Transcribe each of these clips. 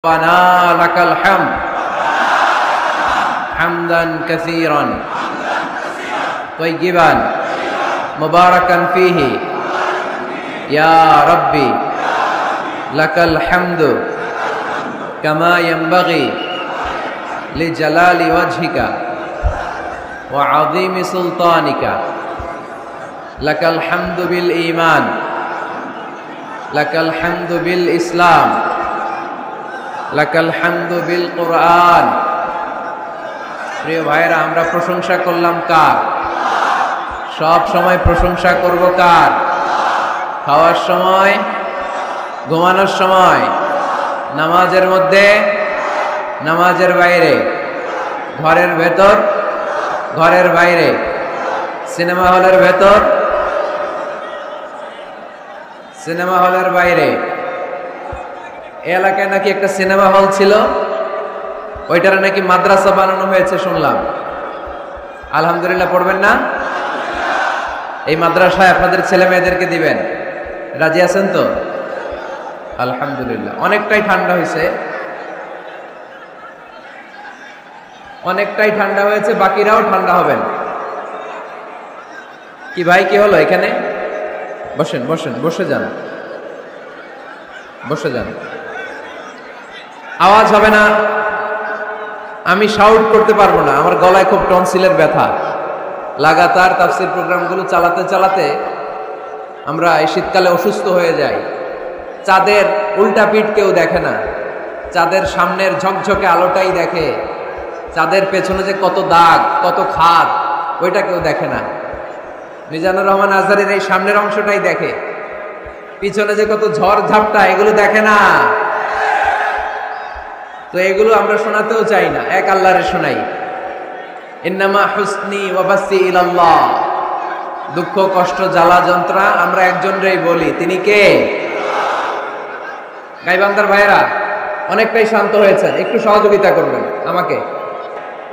ربنا لك الحمد حمدا كثيرا طيبا مباركا فيه يا ربي لك الحمد كما ينبغي لجلال وجهك وعظيم سلطانك لك الحمد بالإيمان لك الحمد بالإسلام লাকাল হামদু বিল কুরআন। প্রিয় ভাইরা, আমরা প্রশংসা করলাম কার? সব সময় প্রশংসা করব কার? খাওয়ার সময়, ঘুমানোর সময়, নামাজের মধ্যে, নামাজের বাইরে, ঘরের ভেতর, ঘরের বাইরে, সিনেমা হলের ভেতর, সিনেমা হলের বাইরে। এলাকায় নাকি একটা সিনেমা হল ছিল, ওইটার নাকি মাদ্রাসা বানানো হয়েছে শুনলাম। আলহামদুলিল্লাহ পড়বেন না? এই মাদ্রাসায় আপনাদের ছেলে মেয়েদেরকে দিবেন, রাজি আছেন তো? আলহামদুলিল্লাহ। অনেকটাই ঠান্ডা হয়েছে, অনেকটাই ঠান্ডা হয়েছে, বাকিরাও ঠান্ডা হবেন। কি ভাই, কি হলো এখানে? বসেন বসেন, বসে যান, বসে যান। আওয়াজ হবে না, আমি শাউট করতে পারবো না, আমার গলায় খুব টনসিলের ব্যথা। লাগাতার তাফসীর প্রোগ্রামগুলো চালাতে চালাতে আমরা এই শীতকালে অসুস্থ হয়ে যাই। চাঁদের উল্টা পিঠ কেউ দেখে না, চাঁদের সামনের ঝকঝকে আলোটাই দেখে, চাঁদের পেছনে যে কত দাগ, কত খাদ, ওইটা কেউ দেখে না। মিজানুর রহমান আজহারীর এই সামনের অংশটাই দেখে, পিছনে যে কত ঝড় ঝাপটা, এগুলো দেখে না। তো এগুলো আমরা শোনাতেও চাই না, এক আল্লাহরে শোনাই। ইন্নামা হুসনি ওয়া বাসি ইলাল্লাহ। দুঃখ কষ্ট জ্বালা যন্ত্রণা আমরা একজনরেই বলি, তিনি কে? গাইবান্ধার ভাইয়েরা অনেকটাই শান্ত হয়েছেন, একটু সহযোগিতা করবেন আমাকে।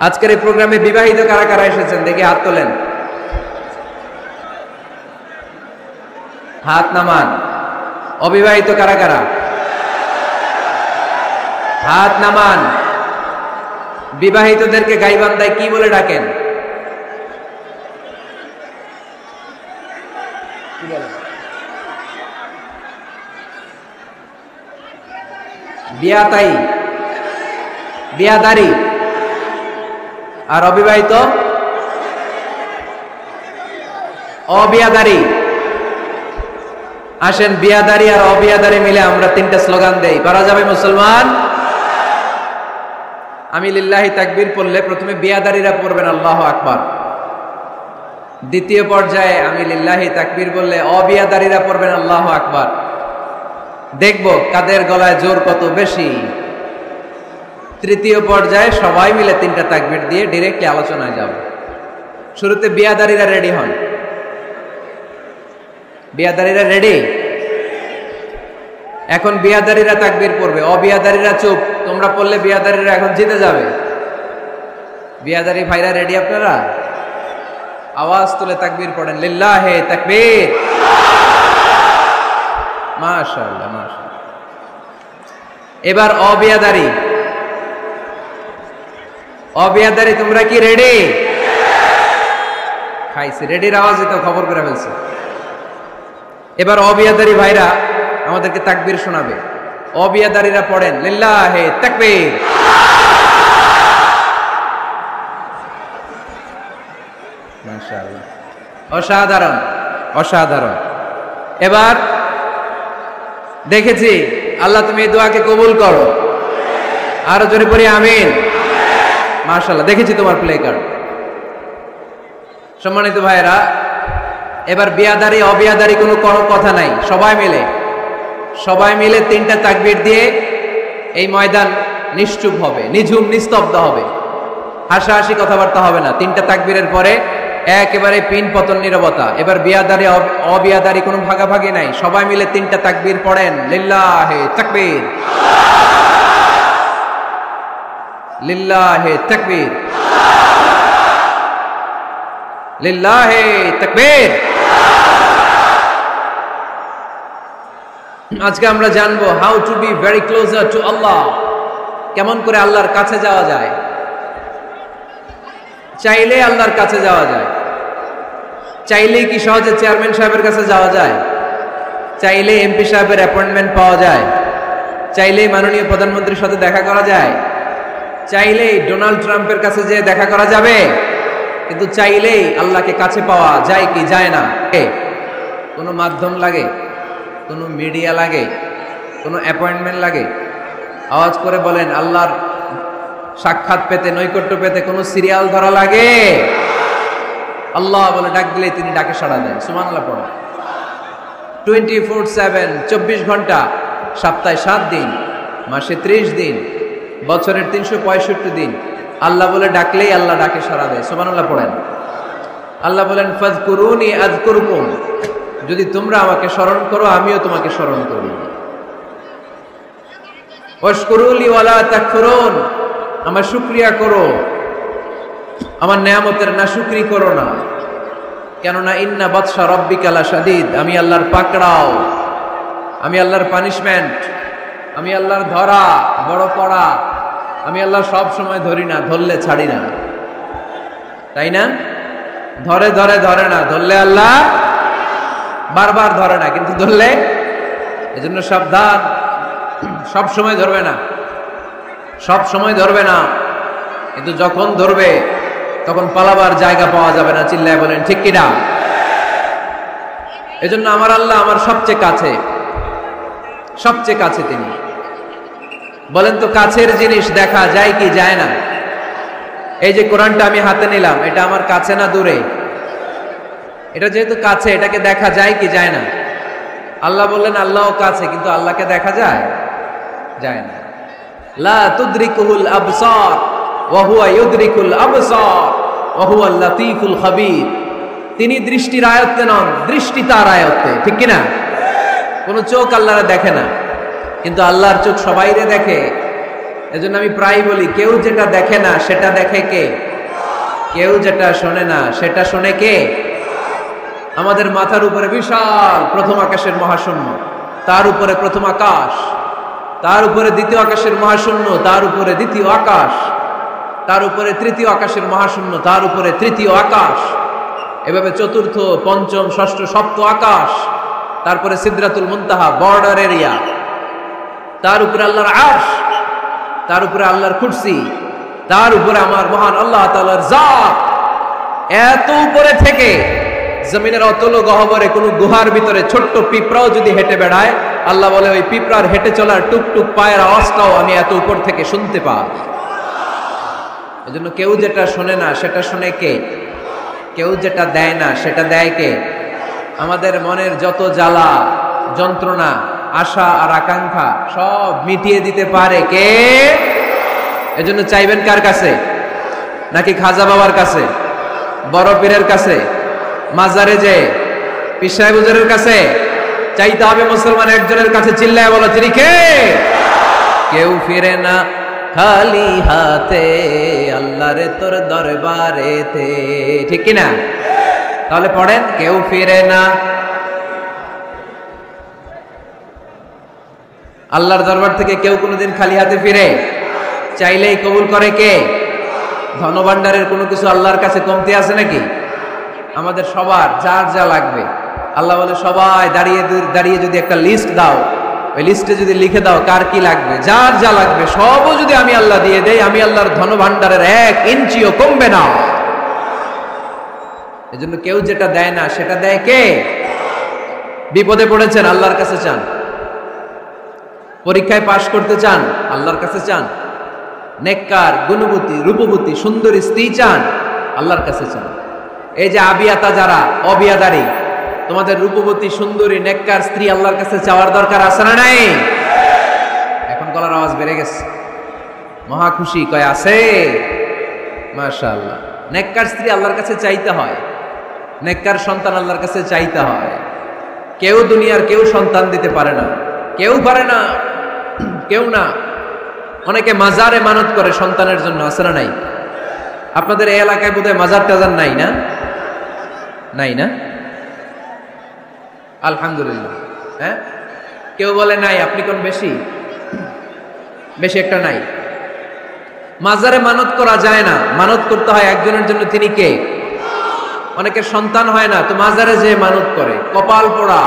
আজকের এই প্রোগ্রামে বিবাহিত কারা কারা এসেছেন দেখি হাত তোলেন, হাত নামান। অবিবাহিত কারা কারা? হাত নামান। বিবাহিতদেরকে গাইবান্ধায় কি বলে ডাকেন? বিয়াতাই, বিয়াদারি। আর অবিবাহিত? অবিয়াদারি। আসেন, বিয়াদারি আর অবিয়াদারি মিলে আমরা তিনটা স্লোগান দেই, পারা যাবে মুসলমান? আমি লিল্লাহি তাকবীর পড়লে প্রথমে বিয়াদারিরা পড়বেন আল্লাহু আকবার, দ্বিতীয় পর্যায়ে আমি লিল্লাহি তাকবীর বললে অবিয়াদারিরা পড়বেন আল্লাহু আকবার। দেখব কাদের গলায় জোর কত বেশি। তৃতীয় পর্যায়ে সবাই মিলে তিনটা তাকবীর দিয়ে ডিরেক্টলি আলোচনায় যাব। শুরুতে বিয়াদারিরা রেডি হন। বিয়াদারিরা রেডি? এখন বিয়াদারিরা তাকবীর পড়বে, অবিয়াদারিরা চুপ। তোমরা পড়লে বিয়াদারিরা এখন জিতে যাবে। বিয়াদারি ভাইরা রেডি আপনারা? আওয়াজ তুলে তাকবীর পড়েন, লিল্লাহে তাকবীর। মাশাআল্লাহ, মাশাআল্লাহ। এবার অবিয়াদারি, অবিয়াদারি তোমরা কি রেডি? খাইছে, রেডির আওয়াজই তো খবর করে ফেলছে। এবার অবিয়াদারি ভাইরা আমাদেরকে তাকবীর শোনাবে। অবিয়াদারিরা পড়েন, লিল্লাহে তাকবীর। মাশাআল্লাহ, অসাধারণ, অসাধারণ। এবার দেখেছি, আল্লাহ তুমি এই দোয়াকে কবুল করো। আরো জোরে পড়ি আমিন। মাশাআল্লাহ, দেখেছি তোমার প্লে কার্ড। সম্মানিত ভাইয়েরা, এবার বিয়াদারি অবিয়াদারি কোনো কথা নাই, সবাই মিলে তিনটা তাকবীর দিয়ে এই ময়দান নিশ্চুপ হবে, নিঝুম নিস্তব্ধ হবে, হাসাহাসি কথাবার্তা হবে না। তিনটা তাকবীরের পরে একেবারে পিন পতন নীরবতা। এবার বিয়াদারি অবিয়াদারি কোনো ভাগাভাগি নাই, সবাই মিলে তিনটা তাকবীর পড়েন, লিল্লাহে তাকবীর, লিল্লাহে তাকবীর, লিল্লাহে তাকবীর। আজকে আমরা জানবো how to be very closer to Allah. কেমন করে আল্লাহর কাছে যাওয়া যায়। চাইলে আল্লাহর কাছে যাওয়া যায়। চাইলেই কি সহজে চেয়ারম্যান সাহেবের কাছে যাওয়া যায়? চাইলে এমপি সাহেবের অ্যাপয়েন্টমেন্ট পাওয়া যায়? চাইলেই মাননীয় প্রধানমন্ত্রীর সাথে দেখা করা যায়? চাইলেই ডোনাল্ড ট্রাম্পের কাছে যেয়ে দেখা করা যাবে? কিন্তু চাইলেই আল্লাহকে কাছে পাওয়া যায় কি যায় না? কোনো মাধ্যম লাগে? কোনো মিডিয়া লাগে? কোনো অ্যাপয়েন্টমেন্ট লাগে? আওয়াজ করে বলেন, আল্লাহর সাক্ষাৎ পেতে, নৈকট্য পেতে কোনো সিরিয়াল ধরা লাগে? আল্লাহ বলে ডাক দিলে তিনি ডাকে সাড়া দেন। সুবহানাল্লাহ পড়ো। 24/7, 24 ঘন্টা, সপ্তাহে 7 দিন, মাসে 30 দিন, বছরের 365 দিন আল্লাহ বলে ডাকলেই আল্লাহ ডাকে সাড়া দেয়। সুবহানাল্লাহ পড়েন। আল্লাহ বলেন, ফাযকুরুনি আযকুরকুম, যদি তোমরা আমাকে স্মরণ করো আমিও তোমাকে স্মরণ করি। ওয়াশকুরুলি ওয়ালা তাকফুরুন, আমার শুকরিয়া করো, আমার নেয়ামতের নাশুকরি করো না। কেননা ইন্না বাতশা রাব্বিকা লাশাদীদ, আমি আল্লাহর পাকড়াও, আমি আল্লাহর পানিশমেন্ট, আমি আল্লাহর ধরা বড় পড়া, আমি আল্লাহ সব সময় ধরি না, ধরলে ছাড়ি না, তাই না? ধরে ধরে ধরে না, ধরলে আল্লাহ বারবার ধরে না, কিন্তু ধরলে, এজন্য সাবধান। সব সময় ধরবে না, সব সময় ধরবে না, কিন্তু যখন ধরবে তখন পালাবার জায়গা পাওয়া যাবে না। চিল্লায় বলেন ঠিক কিনা? এজন্য আমার আল্লাহ আমার সবচেয়ে কাছে, সবচেয়ে কাছে তিনি। বলেন তো, কাছের জিনিস দেখা যায় কি যায় না? এই যে কোরআনটা আমি হাতে নিলাম, এটা আমার কাছে না দূরে? এটা যেহেতু কাছে, এটাকে দেখা যায় কি যায় না? আল্লাহ বললেন আল্লাহও কাছে, কিন্তু আল্লাহকে দেখা যায়? যায় না। লা তুদরিকুহুল আবসার ওয়া হুয়া ইউদরিকুল আবসার ওয়া হুয়াল লাতীফুল খাবীর। তিনি দৃষ্টির আয়ত্তে নন, দৃষ্টি তার আয়ত্তে, ঠিক কি না? কোন চোখ আল্লাহরে দেখে না, কিন্তু আল্লাহর চোখ সবাইরে দেখে। এজন্য আমি প্রায় বলি, কেউ যেটা দেখে না সেটা দেখে কে? কেউ যেটা শোনে না সেটা শোনে কে? আমাদের মাথার উপরে বিশাল প্রথম আকাশের মহাশূন্য, তার উপরে প্রথম আকাশ, তার উপরে দ্বিতীয় আকাশের মহাশূন্য, তার উপরে দ্বিতীয় আকাশ, তার উপরে তৃতীয় আকাশের মহাশূন্য, তার উপরে তৃতীয় আকাশ, এভাবে চতুর্থ, পঞ্চম, ষষ্ঠ, সপ্ত আকাশ, তারপরে সিদরাতুল মুনতাহা বর্ডার এরিয়া, তার উপরে আল্লাহর আরশ, তার উপরে আল্লাহর কুরসি, তার উপরে আমার মহান আল্লাহ তাআলার জাত। এত উপরে থেকে জমিনের অতল গহ্বরে কোন গুহার ভিতরে ছোট্ট পিঁপড়াও যদি হেঁটে বেড়ায়, আল্লাহ বলে ওই পিঁপড়ার হেঁটে চলার টুকটুক পায়ের আওয়াজটাও আমি এত উপর থেকে শুনতে পাই। এজন্য কেউ যেটা শোনে না সেটা শোনে কে? কেউ যেটা দেয় না সেটা দেয় কে? আমাদের মনের যত জ্বালা যন্ত্রণা, আশা আর আকাঙ্ক্ষা সব মিটিয়ে দিতে পারে কে? এজন্য চাইবেন কার কাছে? নাকি খাজা বাবার কাছে, বড় পীরের কাছে, মাজারে যে পীর সাহেব হুজুরের কাছে? চাইতে হবে মুসলমান একজনের কাছে। চিল্লায় বলো, তিনি কে? কেউ ফিরে না খালি হাতে, আল্লাহরে তোর দরবারেতে, ঠিক কি না? তাহলে পড়েন, কেউ ফিরে না। আল্লাহর দরবার থেকে কেউ কোনোদিন খালি হাতে ফিরে? চাইলেই কবুল করে কে? ধনভাণ্ডারের কোনো কিছু আল্লাহর কাছে কমতি আছে নাকি? আমাদের সবার যার যা লাগবে, আল্লাহ বলে সবাই দাঁড়িয়ে দাঁড়িয়ে যদি একটা লিস্ট দাও, ওই লিস্টে যদি লিখে দাও কার কি লাগবে, যার যা লাগবে সবও যদি আমি আল্লাহ দিয়ে দেই, আমি আল্লাহর ধনভাণ্ডারের 1 ইঞ্চিও কমবে না। এজন্য কেউ যেটা দেয় না সেটা দেয় কে? বিপদে পড়েছেন, আল্লাহর কাছে চান। পরীক্ষায় পাশ করতে চান, আল্লাহর কাছে চান। নেককার, গুণবতী, রূপবতী, সুন্দরী স্ত্রী চান, আল্লাহর কাছে চান। এই যে আবিয়াতা যারা অবিয়াদারি, তোমাদের রূপবতী, সুন্দরী, নেককার স্ত্রী আল্লাহর কাছে চাওয়ার দরকার আছে না নাই? এখন গলার আওয়াজ বেড়ে গেছে, মহা খুশি, কয় আছে। মাশাআল্লাহ। নেককার স্ত্রী আল্লাহর কাছে চাইতে হয়, নেককার সন্তান আল্লাহর কাছে চাইতে হয়। কেউ দুনিয়ার কেউ সন্তান দিতে পারে না, কেউ পারে না, কেউ না। অনেকে মাজারে মানত করে সন্তানের জন্য, আছে না নাই? আপনাদের এই এলাকায় বোধহয় মাজার টাজার নাই না? নাই না? আলহামদুলিল্লাহ। হ্যাঁ, কেউ বলে নাই, আপনি কোন বেশি? বেশি একটা নাই। মাজারে মানত করা যায় না, মানত করতে হয় একজনের জন্য, তিনি কে? অনেকের সন্তান হয় না, তো মাজারে যে মানত করে, কপাল পোড়া।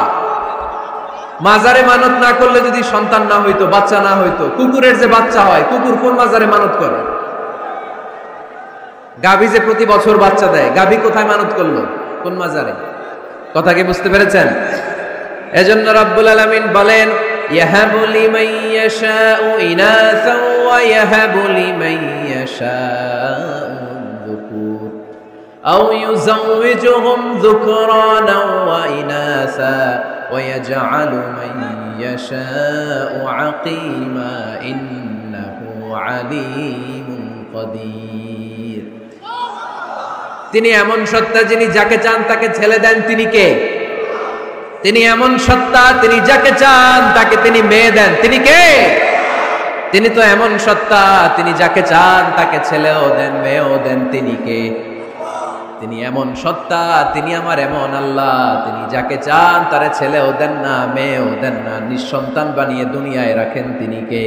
মাজারে মানত না করলে যদি সন্তান না হইতো, বাচ্চা না হইতো, কুকুরের যে বাচ্চা হয়, কুকুর কোন মাজারে মানত করে? গাভী যে প্রতি বছর বাচ্চা দেয়, গাভী কোথায় মানত করলো? কোন মাজারে? কথা কি বুঝতে পেরেছেন? এজন্য রাব্বুল আলামিন বলেন, ইয়াহাবু লিমান ইয়াশাউ ইনাসাও ওয়া ইয়াহাবু লিমান ইয়াশাউ যুকুর আও ইউযাওwiজুহুম যুকরানা ওয়া ইনাসা ওয়া ইয়াজআলু মান ইয়াশাউ আকিমা ইন্নাহু আলীমুন কাদির। তিনি এমন সত্তা, যিনি যাকে চান তাকে ছেলে দেন। তিনি কে? তিনি এমন সত্তা, তিনি যাকে চান তাকে তিনি মেয়ে দেন। তিনি কে? তিনি তো এমন সত্তা, তিনি যাকে চান তাকে ছেলেও দেন, মেয়েও দেন। তিনি কে? তিনি এমন সত্তা, তিনি আমার এমন আল্লাহ, তিনি যাকে চান তারে ছেলেও দেন না, মেয়েও দেন না, নিঃসন্তান বানিয়ে দুনিয়ায় রাখেন। তিনি কে?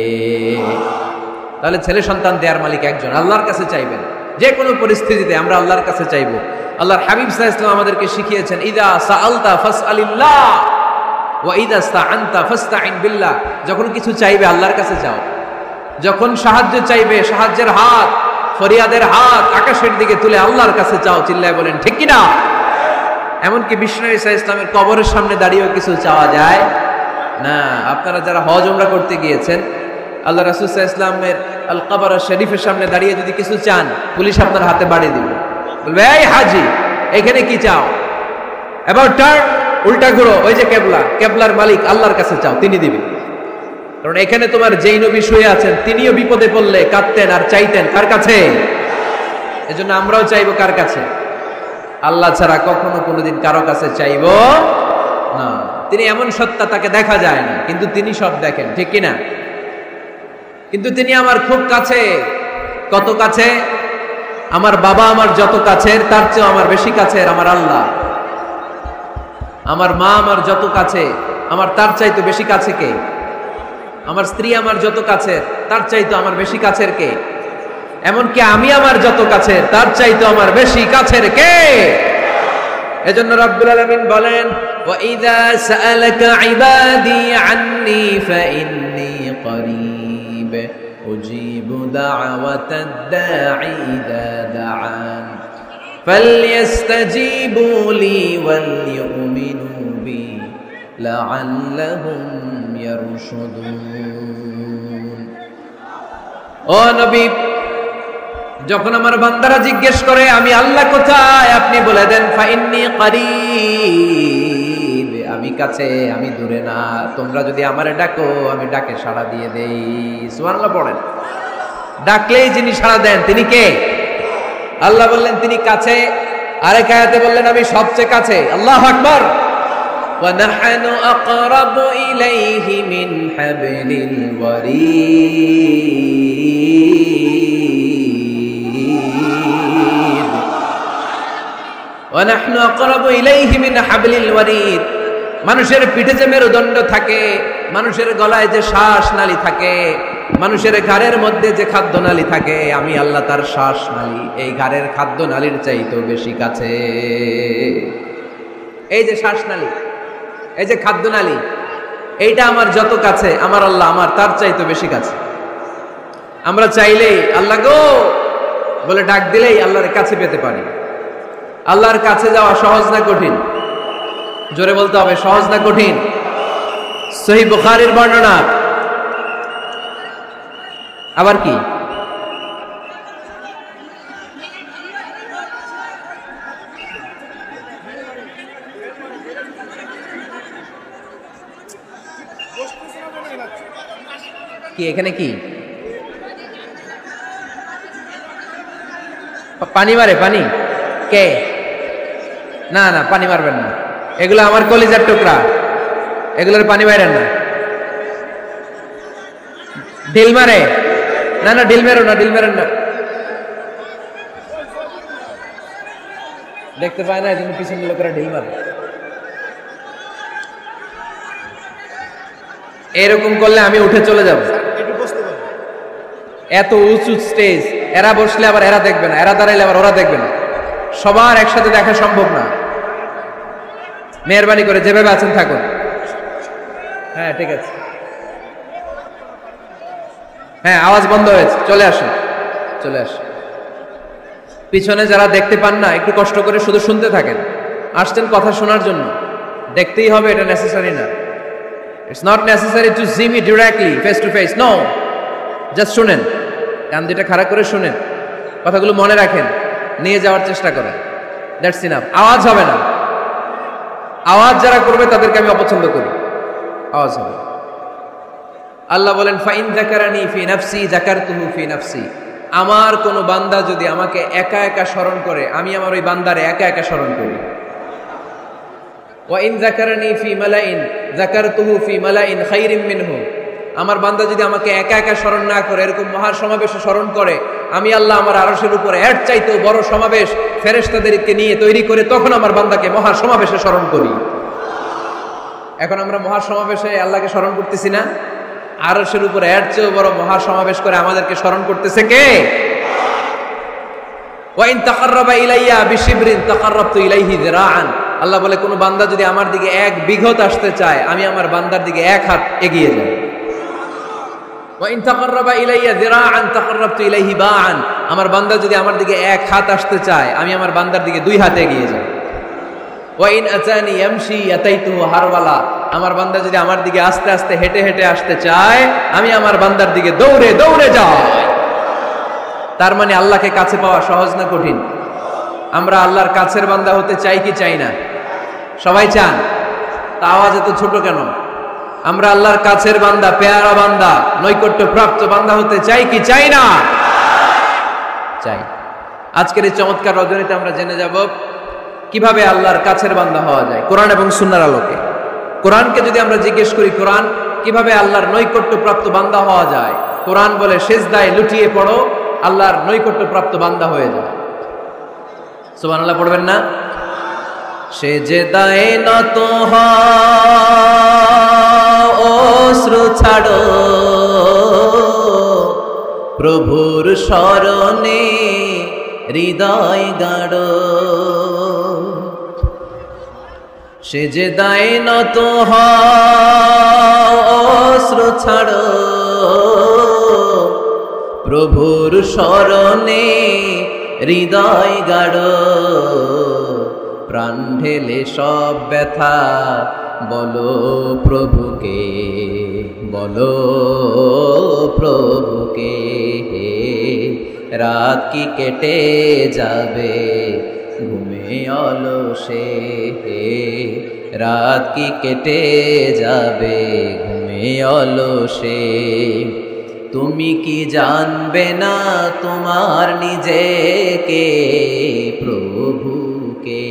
তাহলে ছেলে সন্তান দেওয়ার মালিক একজন। আল্লাহর কাছে চাইবেন যে কোনো পরিস্থিতিতে, আমরা আল্লাহর কাছে চাইবো। আল্লাহর হাবিব সাল্লাল্লাহু আলাইহি ওয়াসাল্লাম আমাদেরকে শিখিয়েছেন, ইযা সাআলতা ফাসআলিল্লাহ ওয়া ইযা ইসতাআনতা ফাসতাইন বিল্লাহ। যখন কিছু চাইবে আল্লাহর কাছে চাও, যখন সাহায্য চাইবে সাহায্যের হাত, ফরিয়াদের হাত আকাশের দিকে তুলে আল্লাহর কাছে চাও। চিল্লায় বলেন ঠিক কি না? এমনকি বিষ্ণু নবী সাল্লাল্লাহু আলাইহি ওয়াসাল্লামের কবরের সামনে দাঁড়িয়েও কিছু চাওয়া যায় না। আপনারা যারা হজ উমরা করতে গিয়েছেন, আল্লাহ রাসূল সাল্লাল্লাহু আলাইহি ওয়াসাল্লামের আল কবর শরীফের সামনে দাঁড়িয়ে যদি কিছু চান, পুলিশ আপনার হাতে বাড়ি দিবে, বলবে এই হাজি এখানে কি চাও? এবার টার্ন, উল্টা ঘুরো, ওই যে কেবলা, কেবলার মালিক আল্লাহর কাছে চাও, তিনি দিবে। কারণ এখানে তোমার যেই নবী শুয়ে আছেন, তিনিও বিপদে পড়লে কাঁদতেন আর চাইতেন কার কাছে? এজন্য আমরাও চাইবো কার কাছে? আল্লাহ ছাড়া কখনো কোনোদিন কারো কাছে চাইবো না। তিনি এমন সত্তা, তাকে দেখা যায় না, কিন্তু তিনি সব দেখেন, ঠিক কিনা? কিন্তু তিনি আমার খুব কাছে। কত কাছে? আমার বাবা আমার যত কাছের, তার চেয়েও আমার বেশি কাছের আমার আল্লাহ। আমার মা আমার যত কাছে, আমার তার চাইতে বেশি কাছে কে? আমার স্ত্রী আমার যত কাছের, তার চাইতে আমার বেশি কাছের কে? এমনকি আমি আমার যত কাছের, তার চাইতে আমার বেশি কাছের কে? এজন্য রাব্বুল আলামিন বলেন, ওয়া ইযা সাআলাকা ইবাদি আন্নী ফাইন্নী করিব উজিবু দাওয়াতাদ দাঈ ইযা দাআন ফালইস্তাজিবু লি ওয়াল ইউমিনু বি লাআল্লাহুম ইয়ারশুদুন। ও নবী, যখন আমার বান্দারা জিজ্ঞেস করে আমি আল্লাহ কোথায়, আপনি বলে দেন ফাইন্নী করিব, আমি কাছে, আমি দূরে না। তোমরা যদি আমারে ডাকো, আমি ডাকে সাড়া দিয়ে দেই। সুবহানাল্লাহ পড়েন। ডাকলেই যিনি সাড়া দেন তিনি কে? আল্লাহ বললেন তিনি কাছে। আরেক আয়াতে বললেন আমি সবচেয়ে কাছে। আল্লাহু আকবার। ওয়া নাহনু আকরাবু ইলাইহি মিন হাবলিল ওয়ারিদ। ওয়া নাহনু আকরাবু ইলাইহি মিন হাবলিল ওয়ারিদ। মানুষের পিঠে যে মেরুদণ্ড থাকে, মানুষের গলায় যে শ্বাস নালী থাকে, মানুষের ঘাড়ের মধ্যে যে খাদ্য নালী থাকে, আমি আল্লাহ তার শ্বাস নালী এই ঘাড়ের খাদ্য নালীর চাইতেও বেশি কাছে। এই যে শ্বাস নালী, এই যে খাদ্য নালী, এইটা আমার যত কাছে, আমার আল্লাহ আমার তার চাইতেও বেশি কাছে। আমরা চাইলেই আল্লাহ গো বলে ডাক দিলেই আল্লাহর কাছে পেতে পারি। আল্লাহর কাছে যাওয়া সহজ না কঠিন? জোরে বলতে হবে, সহজ না কঠিন? সহিহ বুখারীর বর্ণনা। আবার কি? কি এখানে কি পানি মারে? পানি কে? না না, পানি মারবেন না, এগুলো আমার কলিজার টুকরা, এগুলোর পানি মারেন না। ঢিল মারে? না না, ঢিল মেরো না, ঢিল মেরেন না। দেখতে পায় না, এই জন্য পিছনের লোকেরা ঢিল মারে। এরকম করলে আমি উঠে চলে যাব। এত উঁচু স্টেজ, এরা বসলে আবার এরা দেখবে না, এরা দাঁড়াইলে আবার ওরা দেখবে না, সবার একসাথে দেখা সম্ভব না। মেহরবানি করে যেভাবে আছেন থাকুন। হ্যাঁ ঠিক আছে, হ্যাঁ আওয়াজ বন্ধ হয়েছে, চলে আসুন, চলে আসুন। পিছনে যারা দেখতে পান না, একটু কষ্ট করে শুধু শুনতে থাকেন। আসছেন কথা শোনার জন্য, দেখতেই হবে এটা নেসেসারি না। It's not necessary to see me directly face to face, no, just শুনেন, কান দুটা খাড়া করে শুনেন, কথাগুলো মনে রাখেন, নিয়ে যাওয়ার চেষ্টা করেন, দ্যাটস ইনাফ। আওয়াজ হবে না, আওয়াজ যারা করবে তাদেরকে আমি অপছন্দ করি, আওয়াজ হবে। আল্লাহ বলেন ফাইন যাকারানি ফি নাফসি যাকারতুহু ফি নাফসি, আমার কোন বান্দা যদি আমাকে একা একা স্মরণ করে, আমি আমার ওই বান্দারে একা একা স্মরণ করি। ওয়া ইন যাকারানি ফি মালাইন যাকারতুহু ফি মালাইন খায়রিম মিনহু, আমার বান্দা যদি আমাকে একা একা স্মরণ না করে, এরকম মহা সমাবেশে স্মরণ করে, আমি আল্লাহ আমার আরশের উপরে এর চাইতেও বড় সমাবেশ ফেরেশতাদেরকে নিয়ে তৈরি করে তখন আমার বান্দাকে মহা সমাবেশে স্মরণ করি। এখন আমরা মহা সমাবেশে আল্লাহকে স্মরণ করতেছি না? আরশের উপরে এর চেয়েও বড় মহা সমাবেশ করে আমাদেরকে স্মরণ করতেছে কে? ওয়া ইন তাকাররাবা ইলাইয়া বিশিবরিন তাকাররাবতু ইলাইহি যিরাআন, আল্লাহ বলে কোন বান্দা যদি আমার দিকে এক বিঘত আসতে চায়, আমি আমার বান্দার দিকে এক হাত এগিয়ে যাই। ওয়া ইন তাকাররাবা ইলাইয়া যিরাআন তাকাররাবতু ইলাইহি বাআন, আমার বান্দা যদি আমার দিকে এক হাত আসতে চায়, আমি আমার বান্দার দিকে দুই হাত এগিয়ে যাই। ওয়া ইন আতানি ইয়ামশি আতাইতুহু হারওয়ালা, আমার বান্দা যদি আমার দিকে আস্তে আস্তে হেঁটে হেঁটে আসতে চায়, আমি আমার বান্দার দিকে দৌড়ে দৌড়ে যাই। তার মানে আল্লাহকে কাছে পাওয়া সহজ না কঠিন? আমরা আল্লাহর কাছের বান্দা হতে চাই কি চাই না? সবাই চান। তা আওয়াজ এত ছোট কেন? আমরা আল্লাহর কাছের বান্দা, পেয়ারা বান্দা, নৈকট্য প্রাপ্ত বান্দা হতে চাই কি চাই না? চাই। আজকের এই চমৎকার রজনীতে আমরা জেনে যাব কিভাবে আল্লাহর কাছের বান্দা হওয়া যায় কোরআন এবং সুন্নাহর আলোকে। কোরআনকে যদি আমরা জিজ্ঞেস করি, কোরআন কিভাবে আল্লাহর নৈকট্য প্রাপ্ত বান্দা হওয়া যায়, কোরআন বলে সিজদায় লুটিয়ে পড়ো, আল্লাহর নৈকট্য প্রাপ্ত বান্দা হয়ে যায়। সুবহানাল্লাহ পড়বেন না? সিজদায় নত হও, অশ্রু ছাড়ো, প্রভুর শরণে হৃদয় গাড়ো। সিজদায় নত হও, অশ্রু ছাড়ো, প্রভুর শরণে হৃদয় গাড়ো। প্রাণ ঢেলে সব ব্যথা বলো প্রভুকে, বলো প্রভুকে। রাত কি কেটে যাবে ঘুমে অলসে, রাত কি কেটে যাবে ঘুমে অলসে। তুমি কি জানবে না তোমার নিজেকে, প্রভুকে।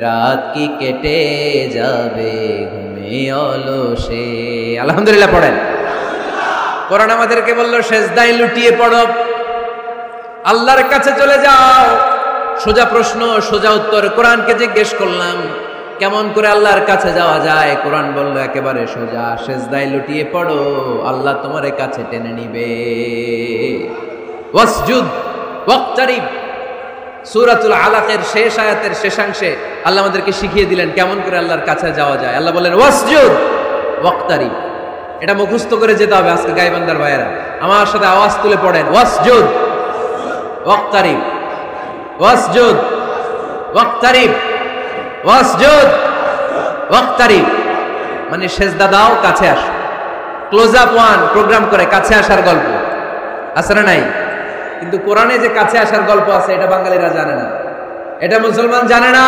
রাত কি কেটে যাবে ঘুমে অলসে। আলহামদুলিল্লাহ পড়েন। কোরআন আমাদেরকে বললো সিজদায় লুটিয়ে পড়ো, আল্লাহর কাছে চলে যাও। সোজা প্রশ্ন, সোজা উত্তর। কোরআনকে জিজ্ঞেস করলাম কেমন করে আল্লাহর কাছে যাওয়া যায়, কোরআন বলল একেবারে সোজা, সিজদায় লুটিয়ে পড়ো, আল্লাহ তোমার কাছে টেনে নিবে। ওয়াসজুদ ওয়াক্তারিব, সূরাতুল আলাকের শেষ আয়াতের শেষাংশে আল্লাহ আমাদেরকে শিখিয়ে দিলেন কেমন করে আল্লাহর কাছে যাওয়া যায়। আল্লাহ বলেন ওয়াসজুদ ওয়াক্তারিব। এটা মুখস্থ করে যেতে হবে আজকে গায়বান্দার ভাইয়েরা, আমার সাথে আওয়াজ তুলে পড়েন ওয়াসজুদ ওয়াক্তারিব, ওয়াসজুদ ওয়াক্তারিব, ওয়াসজুদ ওয়াক্তারিব। মানে সিজদা দাও, কাছে আসো। ক্লোজ আপ ওয়ান প্রোগ্রাম করে কাছে আসার গল্প আছে না নাই? কিন্তু কোরআনে যে কাছে আসার গল্প আছে এটা বাঙালিরা জানে না, এটা মুসলমান জানে না।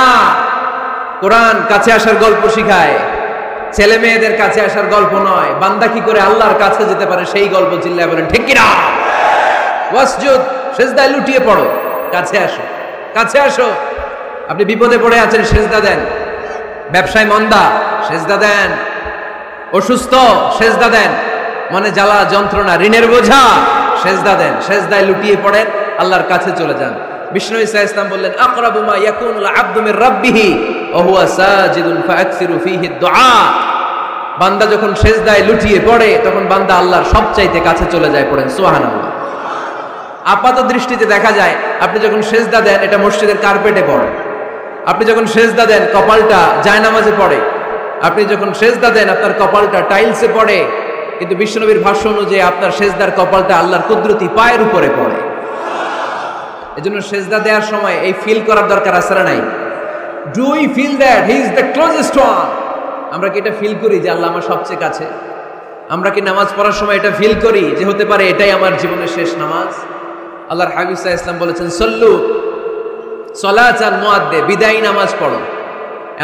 কোরআন কাছে আসার গল্প শিখায়, ছেলে মেয়েদের কাছে আসার গল্প নয়। বান্দা কি করে আল্লাহর কাছে যেতে পারে সেই গল্প। চিল্লায় বলেন ঠিক কিনা? ওয়াসজুদ, সিজদায় লুটিয়ে পড়ো, কাছে আসো, কাছে আসো। আপনি বিপদে পড়ে আছেন, সিজদা দেন। ব্যবসায় মন্দা, সিজদা দেন। অসুস্থ, সিজদা দেন। মনে জ্বালা যন্ত্রণা, ঋণের বোঝা, সিজদা দেন। সিজদায় লুটিয়ে পড়েন, আল্লাহর কাছে চলে যান। বিষ্ণু ঈসা ইসলাম বললেন আকরাবু মা ইয়াকুনুল আবদু মির রাব্বিহি ওয়া হুয়া সাজিদুন ফাআকসিরু ফীহি দুআ। বান্দা যখন সেজদায় লুটিয়ে পড়ে তখন বান্দা আল্লাহর সবচাইতে কাছে চলে যায়, পড়েন সুবহানাল্লাহ। আপাত দৃষ্টিতে দেখা যায় আপনি যখন সেজদা দেন এটা মসজিদের কার্পেটে পড়ে, আপনি যখন সেজদা দেন কপালটা জায়নামাজে পড়ে, আপনি যখন সেজদা দেন আপনার কপালটা টাইলসে পড়ে, কিন্তু বিশ্বনবীর ভাষ্য অনুযায়ী আপনার সেজদার কপালটা আল্লাহর কুদরতি পায়ের উপরে পড়ে। এজন্য সেজদা দেওয়ার সময় এই ফিল করার দরকার আছে না নাই? Do we feel that he is the closest one? আমরা কি এটা ফিল করি যে আল্লাহ আমার সবচেয়ে কাছে? আমরা কি নামাজ পড়ার সময় এটা ফিল করি যে হতে পারে এটাই আমার জীবনের শেষ নামাজ? আল্লাহর হাবিব সাল্লাল্লাহু আলাইহি ওয়াসাল্লাম বলেছেন, সল্লু সলাতান মুআদ্দে, বিদায়ী নামাজ পড়ো,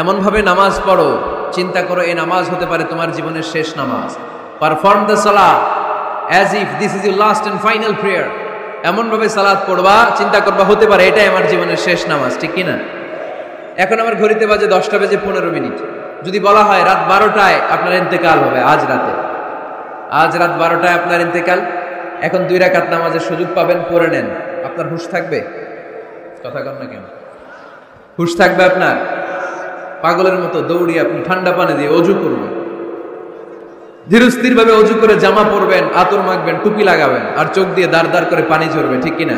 এমন ভাবে নামাজ পড়ো চিন্তা করো এই নামাজ হতে পারে তোমার জীবনের শেষ নামাজ। Perform the salah as if this is your last and final prayer. এমন ভাবে সালাত পড়বা, চিন্তা করবা হতে পারে এটাই আমার জীবনের শেষ নামাজ, ঠিক কি না? এখন আমার ঘড়িতে বাজে 10:15। যদি বলা হয় রাত 12টায় আপনার ইন্তেকাল হবে, আজ রাত 12টায় আপনার ইন্তেকাল, এখন 2 রাকাত নামাজের সুযোগ পাবেন, পড়ে নেন, আপনার হুঁশ থাকবে? কথা কন না কেন? হুঁশ থাকবে আপনার? পাগলের মতো দৌড়িয়ে আপনি ঠান্ডা পানি দিয়ে অজু করবেন, ধীরস্থির ভাবে অজু করে জামা পরবেন, আতর মাখবেন, টুপি লাগাবেন, আর চোখ দিয়ে দাঁড় দাঁড় করে পানি ঝরবে, ঠিক কিনা?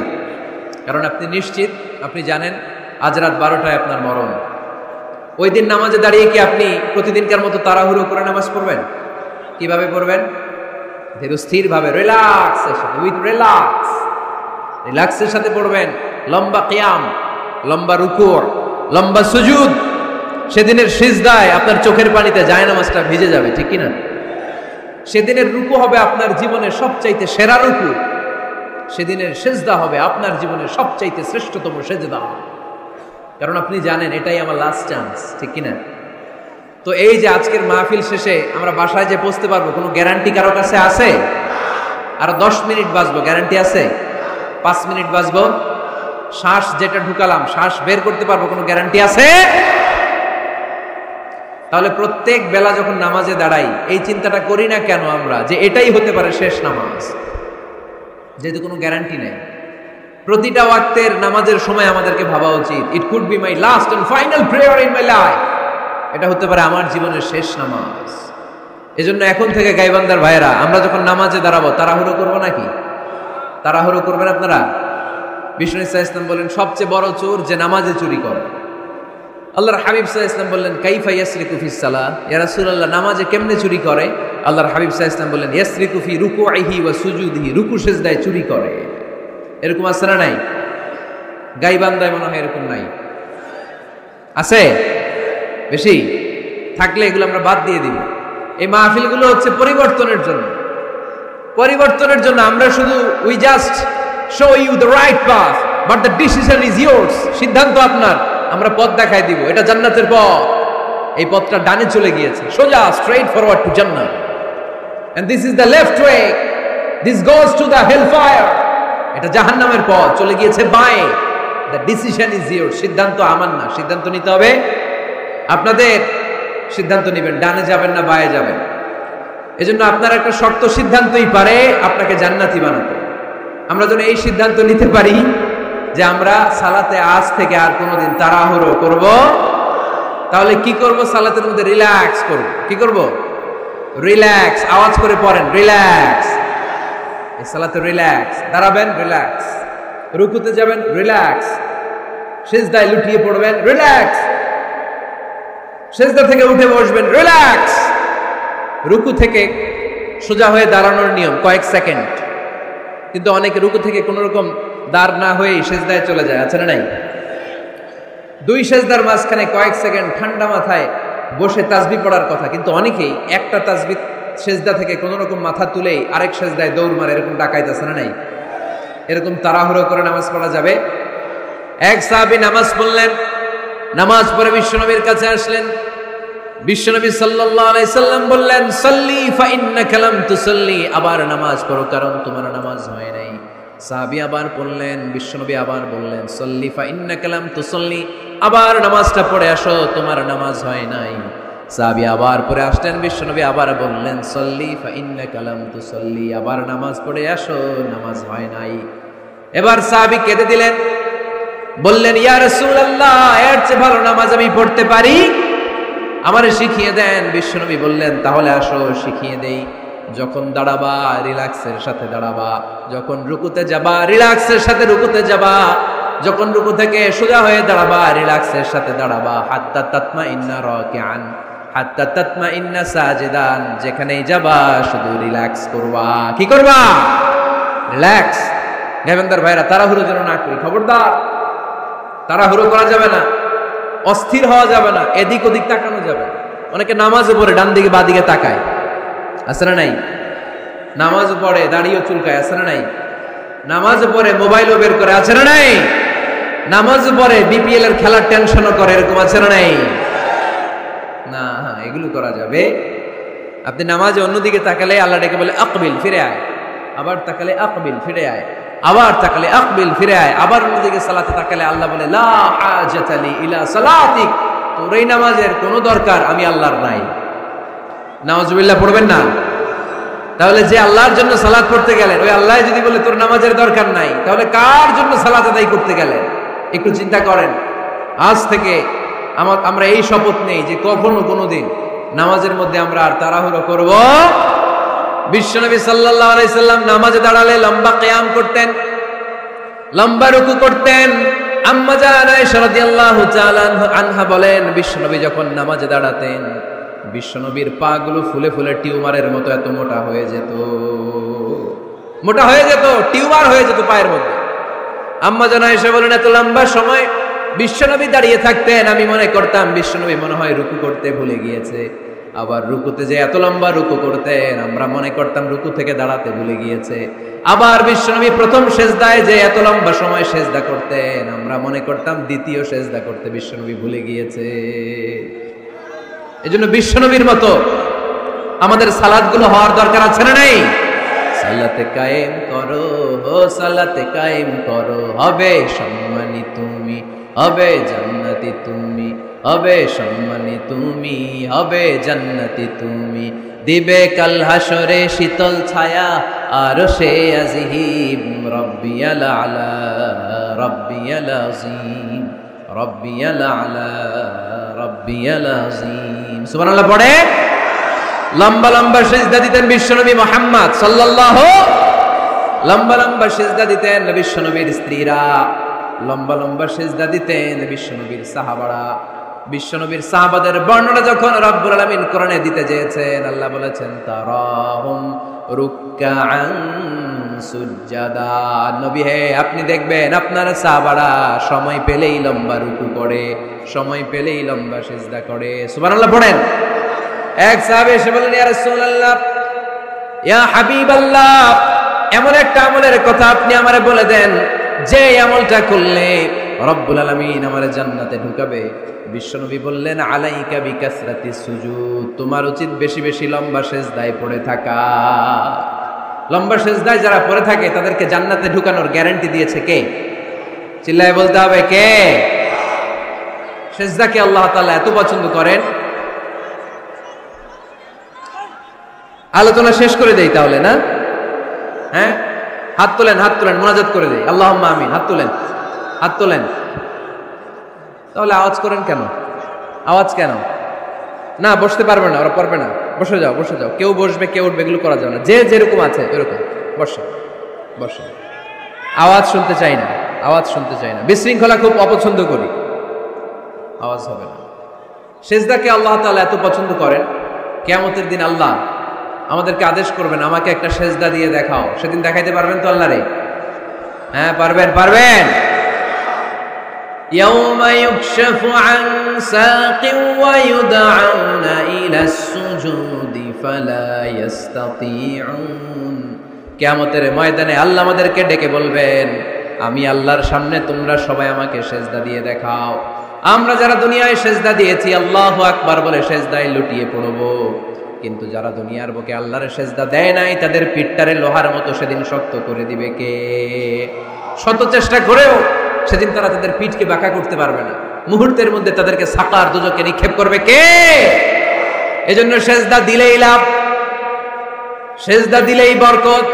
কারণ আপনি নিশ্চিত, আপনি জানেন আজ রাত 12টায় আপনার মরণ। ওই দিন নামাজে দাঁড়িয়ে কি আপনি প্রতিদিনকার মতো তাড়াহুড়ো করে নামাজ পড়বেন? কিভাবে পড়বেন? ধীরস্থির ভাবে, রিল্যাক্সের সাথে পড়বেন। লম্বা কিয়াম, লম্বা রুকু, লম্বা সুজুদ। সেদিনের সিজদায় আপনার চোখের পানিতে জায়নামাজটা ভিজে যাবে, ঠিক কিনা? সেদিনের রুকু হবে আপনার জীবনের সবচাইতে সেরা রুকু, সেদিনের সিজদা হবে আপনার জীবনের সবচাইতে শ্রেষ্ঠতম সিজদা, কারণ আপনি জানেন এটাই আমার লাস্ট চান্স, ঠিক কিনা? তো এই যে আজকের মাহফিল শেষে আমরা বাসায় যে পৌঁছতে পারবো, কোনো গ্যারান্টি কারো কাছে আছে? আরো 10 মিনিট বাঁচবো, গ্যারান্টি আছে? 5 মিনিট বাঁচবো, শ্বাস যেটা ঢুকালাম শ্বাস বের করতে পারবো, কোনো গ্যারান্টি আছে? তাহলে প্রত্যেক বেলা যখন নামাজে দাঁড়াই এই চিন্তাটা করি না কেন আমরা যে এটাই হতে পারে শেষ নামাজ, যেহেতু কোনো গ্যারান্টি নেই। প্রতিটা ওয়াক্তের নামাজের সময় আমাদেরকে ভাবা উচিত, it could be my last and final prayer in my life, এটা হতে পারে আমার জীবনের শেষ নামাজ। এজন্য এখন থেকে গাইবান্দার ভাইয়েরা, আমরা যখন নামাজে দাঁড়াবো তাড়াহুড়ো করবো নাকি? তাড়াহুড়ো করবেন আপনারা? বিষ্ণু ইসলাম বলেন সবচেয়ে বড় চোর যে নামাজে চুরি করে। আল্লাহর হাবিব সাল্লাল্লাহু আলাইহি ওয়াসাল্লাম বললেন কাইফা ইয়াসরিকু ফিস সালাহ, ইয়া রাসূলুল্লাহ নামাজে কেমনে চুরি করে? আল্লাহর হাবিব সাল্লাল্লাহু আলাইহি ওয়াসাল্লাম বললেন ইয়াসরিকু ফি রুকুইহি ওয়া সুজুদিহি, রুকু সিজদায় চুরি করে। এরকম আছে না নাই? গাইবান্দায় মনে হয় এরকম নাই, আছে বেশি? থাকলে এগুলো আমরা বাদ দিয়ে দিব। এই মাহফিলগুলো হচ্ছে পরিবর্তনের জন্য, পরিবর্তনের জন্য। আমরা শুধু we just show you the right path but the decision is yours, সিদ্ধান্ত আপনার, আমরা পথ দেখাই দিব, এটা জান্নাতের পথ, এই পথটা ডানে চলে গিয়েছে, সোজা straight forward to Jannat, and this is the left way, this goes to the hell fire, এটা জাহান্নামের পথ, চলে গিয়েছে বাঁয়ে। দ্য ডিসিশন ইজ ইয়োর্স, সিদ্ধান্ত আমার না, সিদ্ধান্ত নিতে হবে আপনাদের। সিদ্ধান্ত নেবেন ডানে যাবেন না বাঁয়ে যাবেন। এজন্য আপনার একটা শক্ত সিদ্ধান্তই পারে আপনাকে জান্নাতি বানাতে। আমরা যেন এই সিদ্ধান্ত নিতে পারি যে আমরা সালাতে আজ থেকে আর কোনোদিন তাড়াহুড়ো করব। তাহলে কি করব? সালাতের মধ্যে রিল্যাক্স করব। কি করব? রিল্যাক্স, আওয়াজ করে পড়েন, রিল্যাক্স। এই সালাতে রিল্যাক্স, দাঁড়াবেন রিল্যাক্স, রুকুতে যাবেন রিল্যাক্স, সিজদায় লুটিয়ে পড়বেন রিল্যাক্স, সিজদা থেকে উঠে বসবেন রিল্যাক্স। রুকু থেকে সোজা হয়ে দাঁড়ানোর নিয়ম কয়েক সেকেন্ড, কিন্তু অনেকে রুকু থেকে কোন রকম দাঁড় না হয়ে সিজদায় চলে যায়, আছে না নাই? 2 সিজদার মাঝখানে কয়েক সেকেন্ড ঠান্ডা মাথায় বসে তাসবিহ পড়ার কথা, কিন্তু অনেকেই একটা তাসবিহ সিজদা থেকে কোন রকম মাথা তুলেই আরেক সিজদায় দৌড় মারে, এরকম ডাকাইত, আছে না নাই? এরকম তাড়াহুড়ো করে নামাজ পড়া যাবে? এক সাহাবী নামাজ পড়লেন, নামাজ পড়ে বিশ্বনবীর কাছে আসলেন। বিশ্বনবী সাল্লাল্লাহু আলাইহি সাল্লাম বললেন সাল্লি ফা ইন্নাকা লাম তুসাল্লি, আবার নামাজ পড়ো কারণ তোমার নামাজ হয় নাই। সাহাবী আবার পড়লেন, বিশ্বনবী আবার বললেন সাল্লি ফা ইন্নাকা লাম তুসাল্লি, আবার নামাজটা পড়ে আসো তোমার নামাজ হয় নাই। সাহাবী আবার পড়ে আসলেন, বিশ্বনবী আবার বললেন সাল্লি ফা ইন্নাকা লাম তুসাল্লি, আবার নামাজ পড়ে আসো নামাজ হয় নাই। এবার সাহাবী কেঁদে দিলেন, বললেন ইয়া রাসূলুল্লাহ এর চেয়ে ভালো নামাজ আমি পড়তে পারি? আমারে শিখিয়ে দেন। বিশ্বনবী বললেন, তাহলে আসো শিখিয়ে দেই। যখন দাঁড়াবা রিল্যাক্সের সাথে দাঁড়াবা, যখন রুকুতে যাবা রিল্যাক্সের সাথে রুকুতে যাবা, যখন রুকু থেকে সোজা হয়ে দাঁড়াবা রিল্যাক্সের সাথে দাঁড়াবা। হাত্তা তাতমাইন্না রাকিআন হাত্তা তাতমাইন্না সাজিদান, যেখানেই যাবা শুধু রিল্যাক্স করবা। কি করবা? রিল্যাক্স। গাইবান্দার ভাইরা, তাড়াহুড়ো যেন না করি, খবরদার। তাড়াহুড়ো করা যাবে না, অস্থির হওয়া যাবে না, এদিক ওদিক তাকানো যাবে না। অনেকে নামাজে পড়ে ডান দিকে বা দিকে তাকায়, আছে না নাই? নামাজ পড়ে দাঁড়িয়ে চুলকায়, আছে না নাই? নামাজ পড়ে মোবাইলও বের করে, আছে না নাই? নামাজ পড়ে বিপিএল এর খেলার টেনশনও করে, এরকম আছে না নাই? না, এগুলো করা যাবে। আপনি নামাজে অন্যদিকে তাকালে আল্লাহ ডেকে বলে আকবিল, ফিরে আয়। আবার তাকালে আকবিল, ফিরে আয়। আবার তাকালে আকবিল, ফিরে আয়। আবার অন্যদিকে সালাতে তাকালে আল্লাহ বলে লা হাজাতা লি ইলা সালাতিক, তোর এই নামাজের কোনো দরকার আমি আল্লাহর নাই। নাউজুবিল্লাহ পড়বেন না? তাহলে যে আল্লাহর জন্য সালাত পড়তে গেলেন, ওই আল্লাহ যদি বলে তোর নামাজের দরকার নাই, তাহলে কার জন্য সালাত আদায় করতে গেলেন? একটু চিন্তা করেন। আজ থেকে আমরা এই শপথ নেই যে কখনো কোনোদিন নামাজের মধ্যে আমরা আর তাড়াহুড়ো করব। বিশ্বনবী সাল্লাল্লাহু আলাইহি সাল্লাম নামাজে দাঁড়ালে লম্বা কিয়াম করতেন, লম্বা রুকু করতেন। আম্মা জান আয়েশা রাদিয়াল্লাহু তাআলা আনহা বলেন, বিশ্বনবী যখন নামাজে দাঁড়াতেন বিশ্বনবীর পা গুলো ফুলে ফুলে টিউমারের মতো এত মোটা হয়ে যেত, মোটা হয়ে যেত, টিউমার হয়ে যেত পায়ের মধ্যে। আম্মা জান আয়েশা বলেন, এত লম্বা সময় বিশ্বনবী দাঁড়িয়ে থাকতেন, আমি মনে করতাম বিশ্বনবী মনে হয় রুকু করতে ভুলে গিয়েছে। আবার রুকুতে যে এত লম্বা রুকু করতেন, আমরা মনে করতাম রুকু থেকে দাঁড়াতে ভুলে গিয়েছে। আবার বিশ্বনবী প্রথম সেজদায় যে এত লম্বা সময় সেজদা করতেন, আমরা মনে করতাম দ্বিতীয় সেজদা করতে বিশ্বনবী ভুলে গিয়েছে। এজন্য বিশ্বনবীর মতো আমাদের সালাতগুলো হওয়ার দরকার আছে না নাই? সালাতে কায়েম করো, সালাতে কায়েম করো, হবে সম্মানী তুমি, হবে জান্নাতি তুমি, হবে সম্মানী তুমি, হবে জান্নাতি তুমি। দিবে কাল হাসরে শীতল ছায়া আরশে আজিম, রব্বিয়াল আলা রব্বিয়াল আযীম, রব্বিয়াল আলা রব্বিয়াল আযীম। সুবহানাল্লাহ পড়ে। লম্বা লম্বা সিজদা দিতেন বিশ্বনবী মুহাম্মদ সাল্লাল্লাহু, লম্বা লম্বা সিজদা দিতেন বিশ্বনবীর স্ত্রীরা, লম্বা লম্বা সিজদা দিতেন বিশ্বনবীর সাহাবারা। বিশ্বনবীর সাহাবাদের বর্ণনা যখন রব্বুল আলামিন কোরআনে দিতে চেয়েছেন, আল্লাহ বলেছেন তারাহুম রুকআন সুজদা। নবী হে, আপনি দেখবেন আপনার সাহাবারা সময় পেলেই লম্বা রুকু করে, সময় পেলেই লম্বা সিজদা করে। সুবহানাল্লাহ পড়েন। এক সাহাবী এসে বলেন, ইয়া রাসূলুল্লাহ, ইয়া হাবিবাল্লাহ, এমন একটা আমলের কথা আপনি আমারে বলে দেন যে আমলটা করলে রব্বুল আলামিন আমারে জান্নাতে ঢুকাবে। বিশ্বনবী বললেন, আলাইকা বিকাসরাতি সুজুদ, তোমার উচিত বেশি বেশি লম্বা সিজদায় পড়ে থাকা। লম্বা সিজদায় যারা পড়ে থাকে তাদেরকে জান্নাতে ঢুকানোর গ্যারান্টি দিয়েছে কে? চিল্লায় বলতে হবে কে? সিজদাকে আল্লাহ তাআলা এত পছন্দ করেন। আলোচনা শেষ করে দেই তাহলে, না? হ্যাঁ, হাত তোলেন, হাত তোলেন, মুনাজাত করে দেই। আল্লাহুম্মা আমিন। হাত তোলেন, হাত তোলেন। তাহলে আওয়াজ করেন কেন? আওয়াজ কেন? না, বসতে পারবে না, ওরা পারবে না। বসে যাও, বসে যাও। কেউ বসবে, কেউ উঠবে, এগুলো করা যাবে না। যে যেরকম আছে এরকম বসে, বসে। আওয়াজ শুনতে চাই না, আওয়াজ শুনতে চাই না। বিশৃঙ্খলা খুব অপছন্দ করি, আওয়াজ হবে না। সিজদাকে আল্লাহ তাআলা এত পছন্দ করেন, কিয়ামতের দিন আল্লাহ আমাদেরকে আদেশ করবেন, আমাকে একটা সিজদা দিয়ে দেখাও। সেদিন দেখাইতে পারবেন তো আল্লাহরে? হ্যাঁ, পারবেন, পারবেন। ইয়াউমা ইউকশাফু আন সাকিন ওয়া ইউদআউনা ইলাস সুজুদি ফালা ইস্তাতিউন। কিয়ামতের ময়দানে আল্লাহ আমাদেরকে ডেকে বলবেন, আমি আল্লাহর সামনে তোমরা সবাই আমাকে সিজদা দিয়ে দেখাও। আমরা যারা দুনিয়ায় সিজদা দিয়েছি আল্লাহু আকবার বলে সিজদায় লুটিয়ে পড়ব, কিন্তু যারা দুনিয়ার বুকে আল্লাহর সিজদা দেয় নাই তাদের পিঠটারে লোহার মতো সেদিন শক্ত করে দিবে কে? শত চেষ্টা করেও সেদিন তারা তাদের পিঠকে বাঁকা করতে পারবে না। মুহূর্তের মধ্যে তাদেরকে সাকার দুজকে নিক্ষেপ করবে কে? এজন্য সিজদা দিলেই লাভ, সিজদা দিলেই বরকত,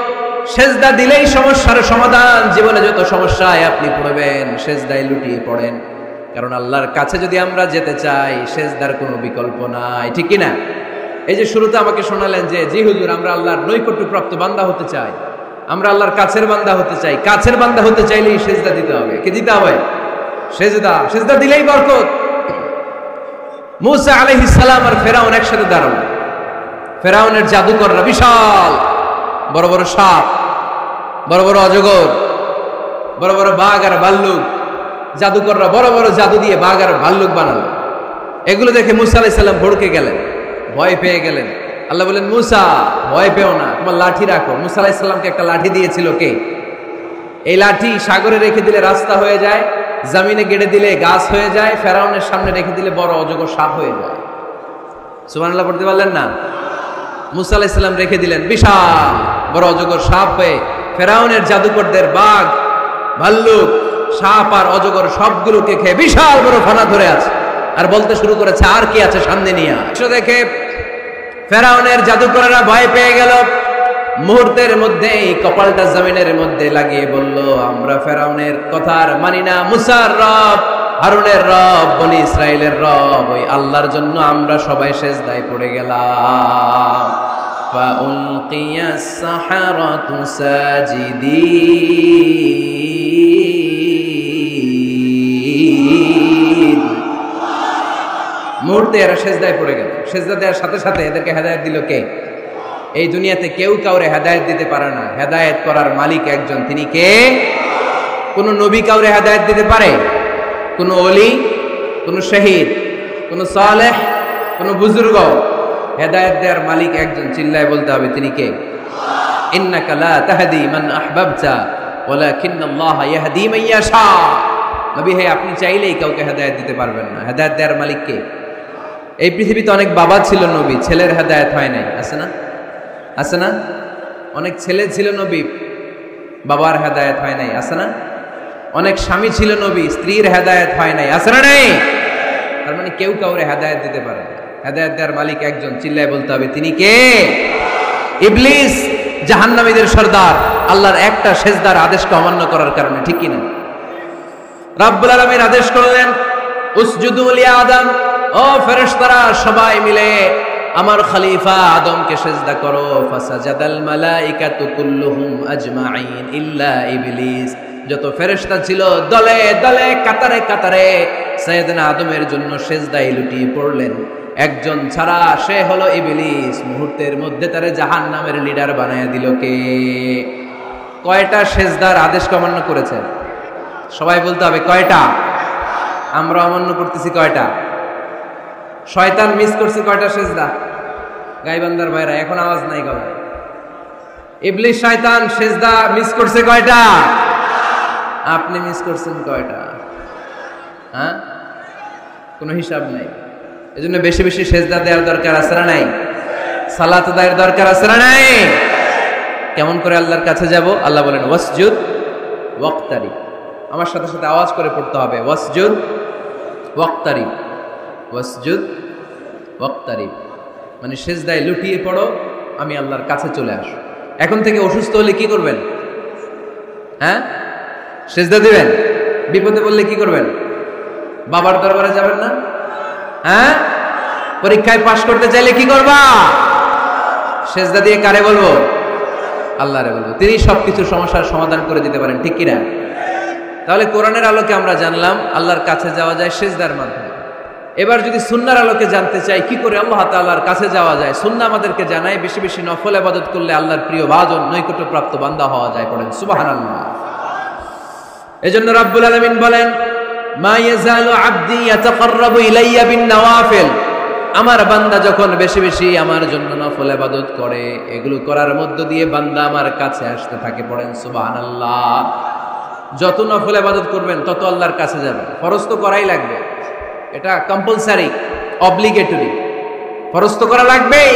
সিজদা দিলেই সমস্যার সমাধান। জীবনে যত সমস্যায় আপনি পড়বেন সিজদায় লুটিয়ে পড়েন। কারণ আল্লাহর কাছে যদি আমরা যেতে চাই সেজদার কোনো বিকল্প নাই, ঠিক কি না? এই যে শুরুতে আমাকে শোনালেন যে জি হুজুর, আমরা আল্লাহর নৈকট্যপ্রাপ্ত বান্দা হতে চাই, আমরা আল্লাহর কাছের বান্দা হতে চাই। কাছের বান্দা হতে চাইলেই সেজদা দিতে হবে। কি দিতে হবে? সেজদা দিলেই বরকত। মুসা আলাইহিস সালাম আর ফেরাউন একসাথে দাঁড়ালো। ফেরাউনের জাদুকররা বিশাল বড় বড় সাপ, বড় বড় অজগর, বড় বড় বাঘ আর ভাল্লুক, জাদুকররা বড় বড় জাদু দিয়ে বাঘ আর ভাল্লুক বানালো। এগুলো দেখে মুসা আলাইহিস সালাম ভড়কে গেলেন, ভয় পেয়ে গেলেন। আল্লাহ বলেন, মুসা ভয় পেও না, তোমার লাঠি রাখো। মুসা আলাইহিস সালামকে একটা লাঠি দিয়েছিল কে? এই লাঠি সাগরে রেখে দিলে রাস্তা হয়ে যায়, জমিনে গেড়ে দিলে গাছ হয়ে যায়, ফেরাউনের সামনে রেখে দিলে বড় অজগর সাপ হয়ে যায়। সুবহানাল্লাহ পড়তে পারলেন না? মুসা আলাইহিস সালাম রেখে দিলেন বিশাল বড় অজগর সাপ হয়ে ফেরাউনের জাদুকরদের বাঘ, ভাল্লুক, সাপ আর অজগর সবগুলোকে খেয়ে বিশাল বড় ফানা ধরে আছে আর বলতে শুরু করেছে, আর কি আছে সামনে নিয়ে। দেখে ফেরাউনের জাদুকরেরা ভয় পেয়ে গেল। মুহূর্তের মধ্যেই কপালটা জমিনের মধ্যে লাগিয়ে বলল, আমরা ফেরাউনের কথা আর মানি না। মুসার রব, হারুনের রব, বনি ইসরাইলের রব, ওই আল্লাহর জন্য আমরা সবাই সেজদায় পড়ে গেলাম। ফাউলকিয়াস সাহারাতু সাজিদিন। মুহূর্তে এরা সেজদায় পড়ে গেল। সেজদা দেওয়ার সাথে সাথে এদেরকে হেদায়েত দিল কে? এই দুনিয়াতে কেউ কাউরে হেদায়েত দিতে পারে না, হেদায়েত করার মালিক একজন, তিনি কে? কোন নবী কাউরে হেদায়েত দিতে পারে? কোন ওলি, কোন শহীদ, কোন সালেহ, কোন বুজুর্গ? হেদায়েত দেওয়ার মালিক একজন, চিল্লায় বলতে হবে তিনি কে? ইন্নাকা লা তাহদি মান আহবাবতা ওয়ালাকিন্নাল্লাহা ইয়াহদি মান ইয়াশা। নবী হে, আপনি চাইলেই কাউকে হেদায়েত দিতে পারবেন না। হেদায়েত দেওয়ার মালিক কে? এই পৃথিবীতে অনেক বাবা ছিল নবী, ছেলের হেদায়েত হয় নাই, আছে না? আছে না? অনেক ছেলে ছিল নবী, বাবার হেদায়েত হয় নাই, আছে না? অনেক স্বামী ছিল নবী, স্ত্রীর হেদায়েত হয় নাই, আছে না? নাই। তার মানে কেউ কাউরে হেদায়েত দিতে পারে না। হেদায়েত দেওয়ার মালিক একজন, চিল্লায় বলতে হবে তিনি কে? ইবলিস, জাহান্নামীদের সর্দার, আল্লাহর একটা সেজদার আদেশকে অমান্য করার কারণে, ঠিক কিনা? রব্বুল আলামিন আদেশ করলেন, উসজুদু লি আদম, ও ফেরেশতারা সবাই মিলে আমার খলিফা আদমকে সেজদা করো। ফাসাজাদাল মালাইকাতু কুল্লুহুম আজমাইন ইল্লা ইবলিস। যত ফেরেশতা ছিল দলে দলে কাতারে কাতারে সাইয়েদনা আদমের জন্য সেজদায় লুটিয়ে পড়লেন। একজন ছাড়া, সে হলো ইবলিস। মুহূর্তের মধ্যে তারে জাহান্নামের লিডার বানায় দিল কে? কয়টা সেজদার আদেশ অমান্য করেছে? সবাই বলতে হবে কয়টা? আমরা অমান্য করতেছি কয়টা? শয়তান মিস করছে কয়টা সেজদা? গাইবান্দার ভাইরা এখন আওয়াজ নাই গলায়। ইবলিস শয়তান সেজদা মিস করছে কয়টা? আপনি মিস করছেন কয়টা? হ্যাঁ, কোনো হিসাব নাই। এজন্য বেশি বেশি সেজদা দেওয়ার দরকার আছে না নাই? সালাত আদায়ের দরকার আছে না নাই? কেমন করে আল্লাহর কাছে যাব? আল্লাহ বলেন ওয়াসজুদ ওয়াক্তারিব। আমার সাথে সাথে আওয়াজ করে পড়তে হবে, ওয়াসজুদ ওয়াক্তারিব, ওয়াসজুদ ওয়াক্তারিব। মানে সেজদায় লুটিয়ে পড়ো, আমি আল্লাহর কাছে চলে আসো। এখন থেকে অসুস্থ হলে কি করবেন? হ্যাঁ, সেজদা দিবেন। বিপদে পড়লে কি করবেন? বাবার দরবারে যাবেন না? হ্যাঁ, পরীক্ষায় পাশ করতে চাইলে কি করবা? সেজদা দিয়ে কারে বলবো? আল্লাহরে বলবো। তিনি সবকিছু সমস্যার সমাধান করে দিতে পারেন, ঠিক কিনা? তাহলে কোরআনের আলোকে আমরা জানলাম আল্লাহর কাছে যাওয়া যায় সেজদার মাধ্যমে। এবার যদি সুন্নাহর আলোকে জানতে চাই কি করে আল্লাহ তাআলার কাছে যাওয়া যায়, সুন্নাহ আমাদেরকে জানায় বেশি বেশি নফল ইবাদত করলে আল্লাহর প্রিয় ভাজন, নৈকট্যপ্রাপ্ত বান্দা হওয়া যায়। পড়েন সুবহানাল্লাহ। এজন্য রাব্বুল আলামিন বলেন, মা ইয়াজালু আবদি ইয়াতাকাররাবু ইলাইয়া বিন নওয়াফিল। আমার বান্দা যখন বেশি বেশি আমার জন্য নফল ইবাদত করে, এগুলো করার মধ্য দিয়ে বান্দা আমার কাছে আসতে থাকে। পড়েন সুবহানাল্লাহ। যত নফল ইবাদত করবেন তত আল্লাহর কাছে যাবেন। ফরজ তো করাই লাগবে, এটা কম্পালসারি, অব্লিগেটরি। ফরজ তো করা লাগবেই,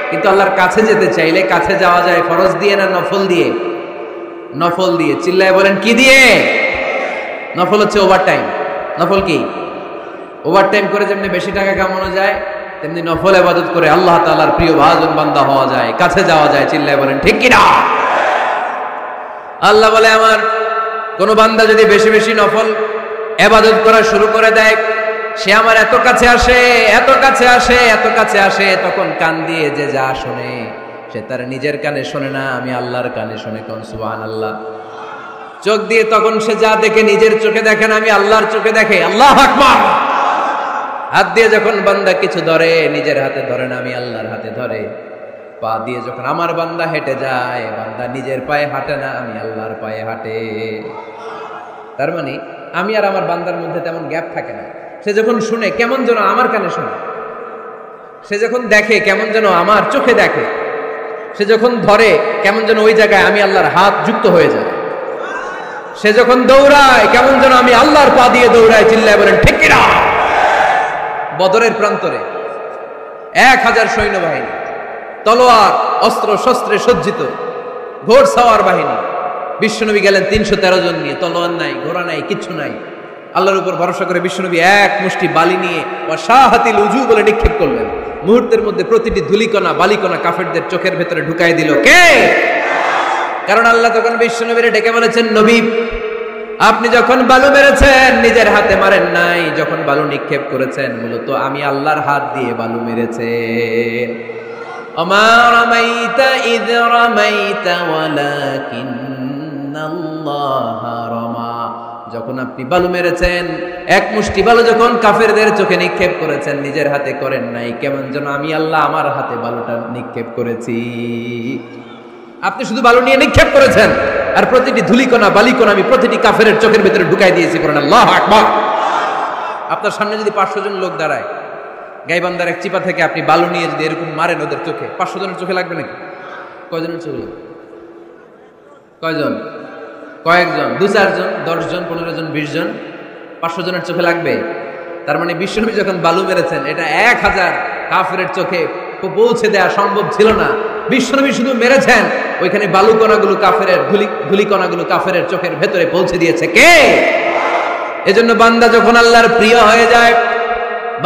কিন্তু আল্লাহর কাছে যেতে চাইলে কাছে যাওয়া যায় ফরজ দিয়ে না নফল দিয়ে? নফল দিয়ে। চিল্লায় বলেন কি দিয়ে? নফল হচ্ছে ওভারটাইম। নফল কি? ওভারটাইম করে যেমনি বেশি টাকা কামানো যায়, তেমনি নফল ইবাদত করে আল্লাহ তাআলার প্রিয় ভাজন বান্দা হওয়া যায়, কাছে যাওয়া যায়। চিল্লায় বলেন ঠিক কি না? আল্লাহ বলে, আমার কোন বান্দা যদি বেশি বেশি নফল ইবাদত করা শুরু করে দেয়, সে আমার এত কাছে আসে, এত কাছে আসে, এত কাছে আসে, তখন কান দিয়ে যে যা শোনে সে তার নিজের কানে শোনে না, আমি আল্লাহর কানে শোনে। কোন সুবহানাল্লাহ। চোখ দিয়ে তখন সে যা দেখে নিজের চোখে দেখে না, আমি আল্লাহর চোখে দেখে। আল্লাহু আকবার। হাত দিয়ে যখন বান্দা কিছু ধরে, নিজের হাতে ধরে না, আমি আল্লাহর হাতে ধরে। পা দিয়ে যখন আমার বান্দা হেঁটে যায়, বান্দা নিজের পায়ে হাঁটে না, আমি আল্লাহর পায়ে হাঁটে। তার মানে আমি আর আমার বান্দার মধ্যে তেমন গ্যাপ থাকে না। সে যখন শুনে কেমন যেন আমার কানে শোনে, সে যখন দেখে কেমন যেন আমার চোখে দেখে, সে যখন ধরে কেমন যেন ওই জায়গায় আমি আল্লাহর হাত যুক্ত হয়ে যায়, সে যখন দৌড়ায় কেমন যেন আমি আল্লাহর পা দিয়ে দৌড়ায়। চিল্লায় বলেন ঠিক কিনা? বদরের প্রান্তরে 1000 সৈন্যবাহিনী, তলোয়ার অস্ত্র শস্ত্রে সজ্জিত, ঘোড়সাওয়ার বাহিনী। বিশ্বনবী গেলেন 313 জন নিয়ে, তলোয়ার নাই, ঘোড়া নাই, কিচ্ছু নাই। আল্লাহর উপর ভরসা করে বিশ্বনবী এক মুষ্টি বালি নিয়ে ওয়াশাহাতিল উজু বলে নিক্ষেপ করলেন। মুহূর্তের মধ্যে প্রতিটি ধুলিকণা বালিকণা কাফেরদের চোখের ভেতরে ঢুকাই দিল। কে? কারণ আল্লাহ তখন বিশ্বনবীরে ডেকে বলেছেন, নবী আপনি যখন বালু মেরেছেন নিজের হাতে মারেন নাই, যখন বালু নিক্ষেপ করেছেন মূলত আমি আল্লাহর হাত দিয়ে বালু মেরেছেন। ওমা রামাইতা ইয রামাইতা ওয়ালাকিন্নাল্লাহা রামা। যখন আপনি বালু মেরেছেন, এক মুষ্টি বালু যখন কাফেরদের চোখে নিক্ষেপ করেছেন, নিজের হাতে করেন নাই, কেমন যেন আমি আল্লাহ আমার হাতে বালুটা নিক্ষেপ করেছি। আপনি শুধু বালু নিয়ে নিক্ষেপ করেছেন, আর প্রতিটি ধুলিকণা বালিকণা আমি প্রতিটি কাফেরের চোখের ভিতরে ঢুকাই দিয়েছি। বলেন আল্লাহু আকবার। আপনার সামনে যদি 500 জন লোক দাঁড়ায়, গাইবান্ধার এক চিপা থেকে আপনি বালু নিয়ে যদি এরকম মারেন ওদের চোখে, 500 জনের চোখে লাগবে নাকি? কয়জনের চোখে লাগবে? কয়জন? কয়েকজন, 2-4 জন, 10 জন, 15 জন, 20 জন, 500 জনের চোখে লাগবে। তার মানে বিশ্বনবী যখন বালু মেরেছেন, এটা 1000 কাফেরের চোখে পৌঁছে দেওয়া সম্ভব ছিল না। বিশ্বনবী শুধু মেরেছেন, ওইখানে বালু কণাগুলো কাফেরের ধুলি কণাগুলো কাফেরের চোখের ভেতরে পৌঁছে দিয়েছে। কে? এজন্য বান্দা যখন আল্লাহর প্রিয় হয়ে যায়,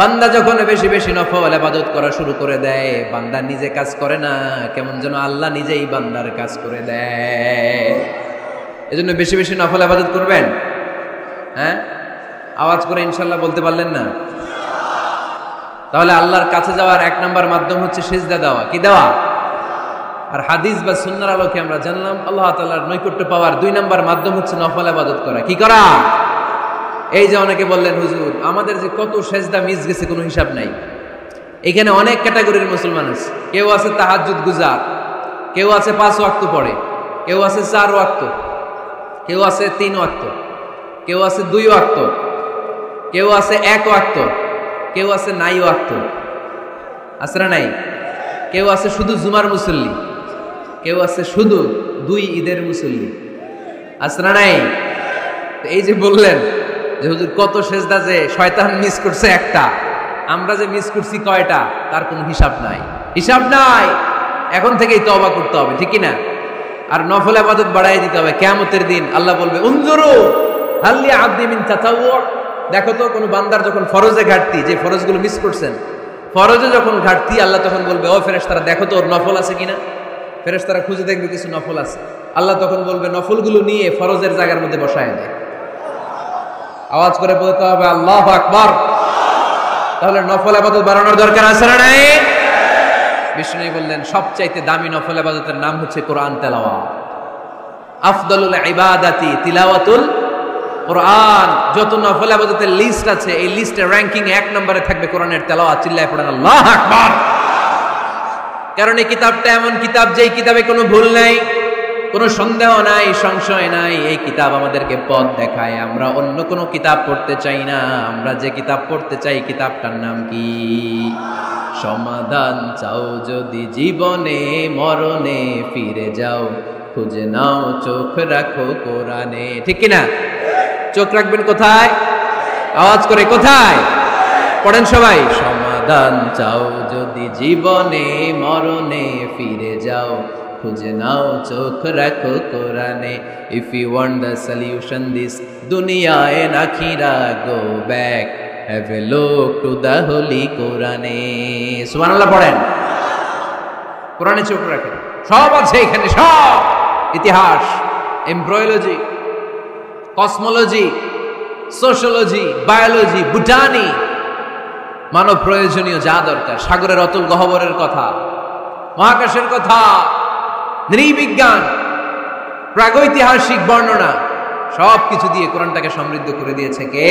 বান্দা যখন বেশি বেশি নফল ইবাদত করা শুরু করে দেয়, বান্দা নিজে কাজ করে না, কেমন যেন আল্লাহ নিজেই বান্দার কাজ করে দেয়। এজন্য বেশি বেশি নফল ইবাদত করবেন। হ্যাঁ, আওয়াজ করে ইনশাআল্লাহ বলতে পারলেন না? তাহলে আল্লাহর কাছে যাওয়ার 1 নাম্বার মাধ্যম হচ্ছে সিজদা দেওয়া। কি দেওয়া? আর হাদিস বা সুন্নাহর আলোকে আমরা জানলাম আল্লাহ তাআলার নৈকট্য পাওয়ার 2 নাম্বার মাধ্যম হচ্ছে নফল ইবাদত করা। কি করা? এই যে অনেকে বললেন হুজুর আমাদের যে কত সেজদা মিস গেছে কোনো হিসাব নাই। এখানে অনেক ক্যাটাগরির মুসলমান আছে। কেউ আছে তাহাজ্জুদ গুজার, কেউ আছে 5 ওয়াক্ত পড়ে, কেউ আছে 4 ওয়াক্ত, কেউ আছে 3 ওয়াক্ত, কেউ আছে 2 ওয়াক্ত, কেউ আছে 1 ওয়াক্ত, কেউ আছে নাই ওয়াক্ত। আছে না নাই? কেউ আছে শুধু জুমার মুসল্লি, কেউ আছে শুধু 2 ঈদের মুসল্লি। আছে না নাই? এই যে বললেন যে হুজুর কত সেজদা যে শয়তান মিস করছে একটা, আমরা যে মিস করছি কয়টা তার কোনো হিসাব নাই। হিসাব নাই। এখন থেকেই তওবা করতে হবে, ঠিক কি না? আর নফল ইবাদত বাড়াই দিতে হবে। কিয়ামতের দিন আল্লাহ বলবে উনজুরু হাল লি আবদি মিন তাতাওয়ু। দেখো তো কোন বান্দার যখন ফরজে ঘাটতি, যে ফরজগুলো মিস করছেন, ফরজে যখন ঘাটতি, আল্লাহ তখন বলবে ও ফেরেশতারা দেখো তো ওর নফল আছে কিনা। ফেরেশতারা খুঁজে দেখবে কিছু নফল আছে, আল্লাহ তখন বলবে নফলগুলো নিয়ে ফরজের জায়গার মধ্যে বসায় দেয়। আওয়াজ করে বলতে হবে আল্লাহু আকবার। তাহলে নফল ইবাদত বাড়ানোর দরকার আছে না নাই? বিষ্ণু বললেন সবচাইতে দামি নফল ইবাদতের নাম হচ্ছে কোরআন তেলাওয়াত। আফদালুল ইবাদাতি তিলাওয়াতুল কোরআন। যত নফল ইবাদতের লিস্ট আছে, এই লিস্টের র‍্যাঙ্কিং 1 নম্বরে থাকবে কোরআনের তেলাওয়াত। চিল্লায় পড়েন আল্লাহু আকবার। কারণ এই কিতাবটা এমন কিতাব, যেই কিতাবে কোনো ভুল নাই, কোনো সন্দেহ নাই, সংশয় নাই। এই কিতাব আমাদেরকে পথ দেখায়। আমরা অন্য কোনো কিতাব পড়তে চাই না। আমরা যে কিতাব পড়তে চাই, কিতাবটার নাম কি? সমাধান চাও যদি জীবনে, মরণে ফিরে যাও, খুঁজে নাও চোখ রাখো কোরআনে। ঠিক কিনা? চোখ রাখবেন কোথায়? আওয়াজ করে কোথায়? পড়েন সবাই। সমাধান চাও যদি জীবনে, মরণে ফিরে যাও, খুঁজে নাও চোখ রাখো কোরআনে। If you want the solution this dunya and akhirah, go back, have a look to the holy কোরআনে। সুবহানাল্লাহ পড়েন। কোরআনে চোখ রাখেন, সব আছে এখানে, সব। ইতিহাস, embryology, cosmology, sociology, biology, botany, মানব প্রয়োজনীয় যা দরকার, সাগরের অতুল গহ্বরের কথা, মহাকাশের কথা, নৃবিজ্ঞান, প্রাগৈতিহাসিক বর্ণনা, সবকিছু দিয়ে কোরআনটাকে সমৃদ্ধ করে দিয়েছে কে?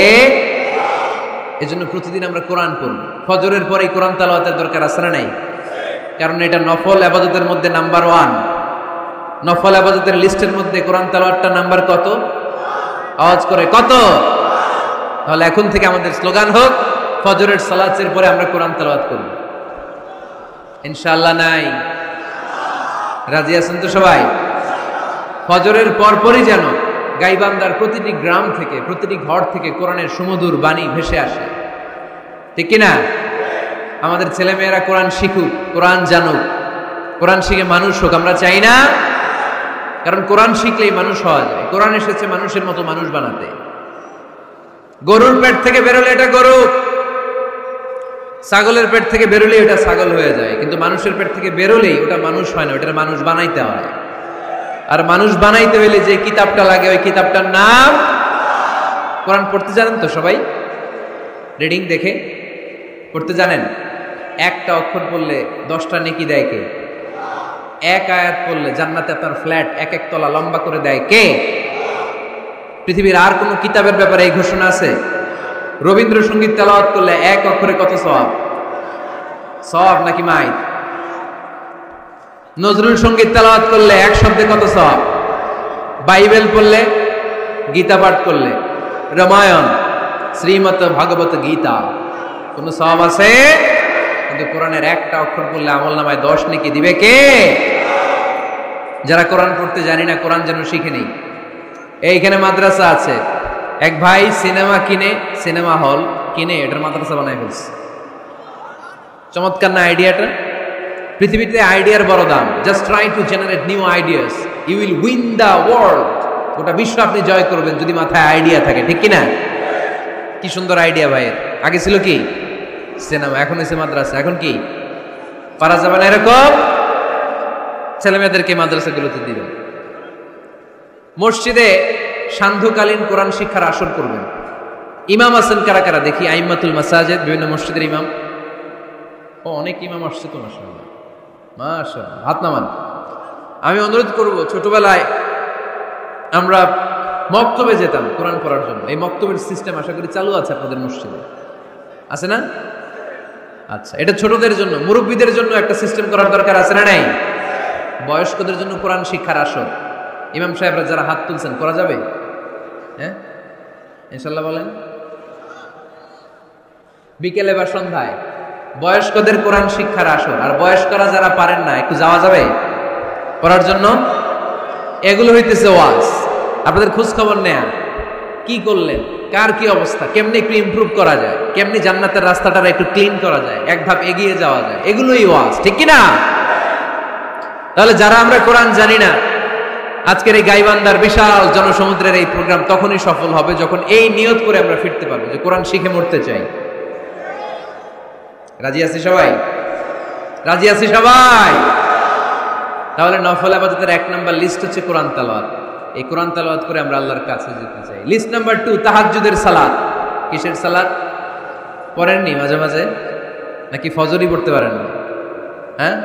এজন্য প্রতিদিন আমরা কোরআন পড়ব। ফজরের পরে কোরআন তেলাওয়াতের দরকার আছে না নাই? কারণ এটা নফল ইবাদতের মধ্যে নাম্বার 1। নফল ইবাদতের লিস্টের মধ্যে কোরআন তেলাওয়াতটা নাম্বার কত? আওয়াজ করে কত? তাহলে এখন থেকে আমাদের স্লোগান হোক, ফজরের সালাতের পরে আমরা কোরআন তেলাওয়াত করব। ইনশাআল্লাহ নাই? রাজি আছেন তো সবাই? ফজরের পরপরই যেন গাইবান্ধার প্রতিটি গ্রাম থেকে, প্রতিটি ঘর থেকে কোরআনের সুমধুর বাণী ভেসে আসে, ঠিক কিনা? আমাদের ছেলেমেয়েরা কোরআন শিখুক, কোরআন জানুক, কোরআন শিখে মানুষ হোক, আমরা চাই না? কারণ কোরআন শিখলেই মানুষ হওয়া যায়। কোরআন এসেছে মানুষের মতো মানুষ বানাতে। গরুর পেট থেকে বেরোলে এটা গরু, ছাগলের পেট থেকে বেরোলেই ওটা ছাগল হয়ে যায়, কিন্তু মানুষের পেট থেকে বেরোলেই ওটা মানুষ হয় না, ওটা মানুষ বানাইতে হয়। আর মানুষ বানাইতে হলে যে কিতাবটা লাগে ওই কিতাবটার নাম কোরআন। পড়তে জানেন তো সবাই? রিডিং দেখে পড়তে জানেন? একটা অক্ষর পড়লে 10টা নেকি দেয় কে? এক আয়াত পড়লে জান্নাতে আপনার ফ্ল্যাট এক এক তলা লম্বা করে দেয় কে? পৃথিবীর আর কোন কিতাবের ব্যাপারে এই ঘোষণা আছে? রবীন্দ্রসঙ্গীত তেলাওয়াত করলে এক অক্ষরে কত সওয়াব? সওয়াব নাকি মাইত? নজরুল সঙ্গীত তেলাওয়াত করলে এক শব্দে কত সওয়াব? বাইবেল পড়লে, গীতা পাঠ করলে, রামায়ণ, শ্রীমদ্ ভাগবত গীতা, কোন সওয়াব আছে? কিন্তু কোরআনের একটা অক্ষর পড়লে আমলনামায় 10 নেকি দিবে কে? যারা কোরআন পড়তে জানি না, কোরআন যেন শিখে নেই। এইখানে মাদ্রাসা আছে, এক ভাই সিনেমা কিনে, সিনেমা হল কিনে এটার মাদ্রাসা বানায় ফেলছে। চমৎকার না আইডিয়াটা? পৃথিবীতে আইডিয়ার বড় দাম। Just try to generate new ideas, you will win the world. গোটা বিশ্ব আপনি জয় করবেন যদি মাথায় আইডিয়া থাকে, ঠিক কিনা? কি সুন্দর আইডিয়া ভাইয়ের। আগে ছিল কি? সিনেমা, এখন হয়েছে মাদ্রাসা। এখন কি পারা যাবে না এরকম? ছেলে মেয়েদেরকে মাদ্রাসাগুলোতে দিবেন। মসজিদে সান্ধ্যকালীন কোরআন শিক্ষার আসর করবেন। ইমাম আছেন কারা কারা দেখি? আইম্মাতুল মাসাজিদ, বিভিন্ন মসজিদের ইমাম। ও, অনেক ইমাম আসছে তো, মাশাআল্লাহ মাশাআল্লাহ, হাত নামান। আমি অনুরোধ করব, ছোটবেলায় আমরা মক্তবে যেতাম কোরআন পড়ার জন্য। এই মক্তবের সিস্টেম আশা করি চালু আছে আপনাদের মসজিদে, আছে না? আচ্ছা, এটা ছোটদের জন্য, মুরব্বীদের জন্য একটা সিস্টেম করার দরকার আছে না নাই? বয়স্কদের জন্য কোরআন শিক্ষার আসর। ইমাম সাহেবরা যারা হাত তুলছেন, করা যাবে? হ্যাঁ, ইনশাল্লাহ বলেন। বিকেলে বা সন্ধ্যায় বয়স্কদের কোরআন শিক্ষার আসর। আর বয়স্করা যারা পারেন না, একটু যাওয়া যাবে পড়ার জন্য? এগুলো হইতেছে ওয়াজ। আপনাদের খোঁজ খবর নেয়া, কি করলেন, কার কি অবস্থা, কেমনি একটু ইমপ্রুভ করা যায়, কেমনি জান্নাতের রাস্তাটা একটু ক্লিন করা যায়, এক ধাপ এগিয়ে যাওয়া যায়, এগুলোই ওয়াজ, ঠিক কিনা? তাহলে যারা আমরা কোরআন জানি না, আজকের এই গাইবান্ধার বিশাল জনসমুদ্রের এই প্রোগ্রাম তখনই সফল হবে যখন এই নিয়ত করে আমরা ফিরতে পারবো যে কোরআন শিখে মরতে চাই। রাজি আছি সবাই? রাজি আছি সবাই? তাহলে নফল ইবাদতের 1 নাম্বার লিস্ট হচ্ছে কোরআন তেলাওয়াত। এই কোরআন তেলাওয়াত করে আমরা আল্লাহর কাছে যেতে চাই। লিস্ট নাম্বার 2, তাহাজ্জুদের সালাত। কিসের সালাত? পড়েননি মাঝে মাঝে নাকি ফজরই পড়তে পারেন না? হ্যাঁ,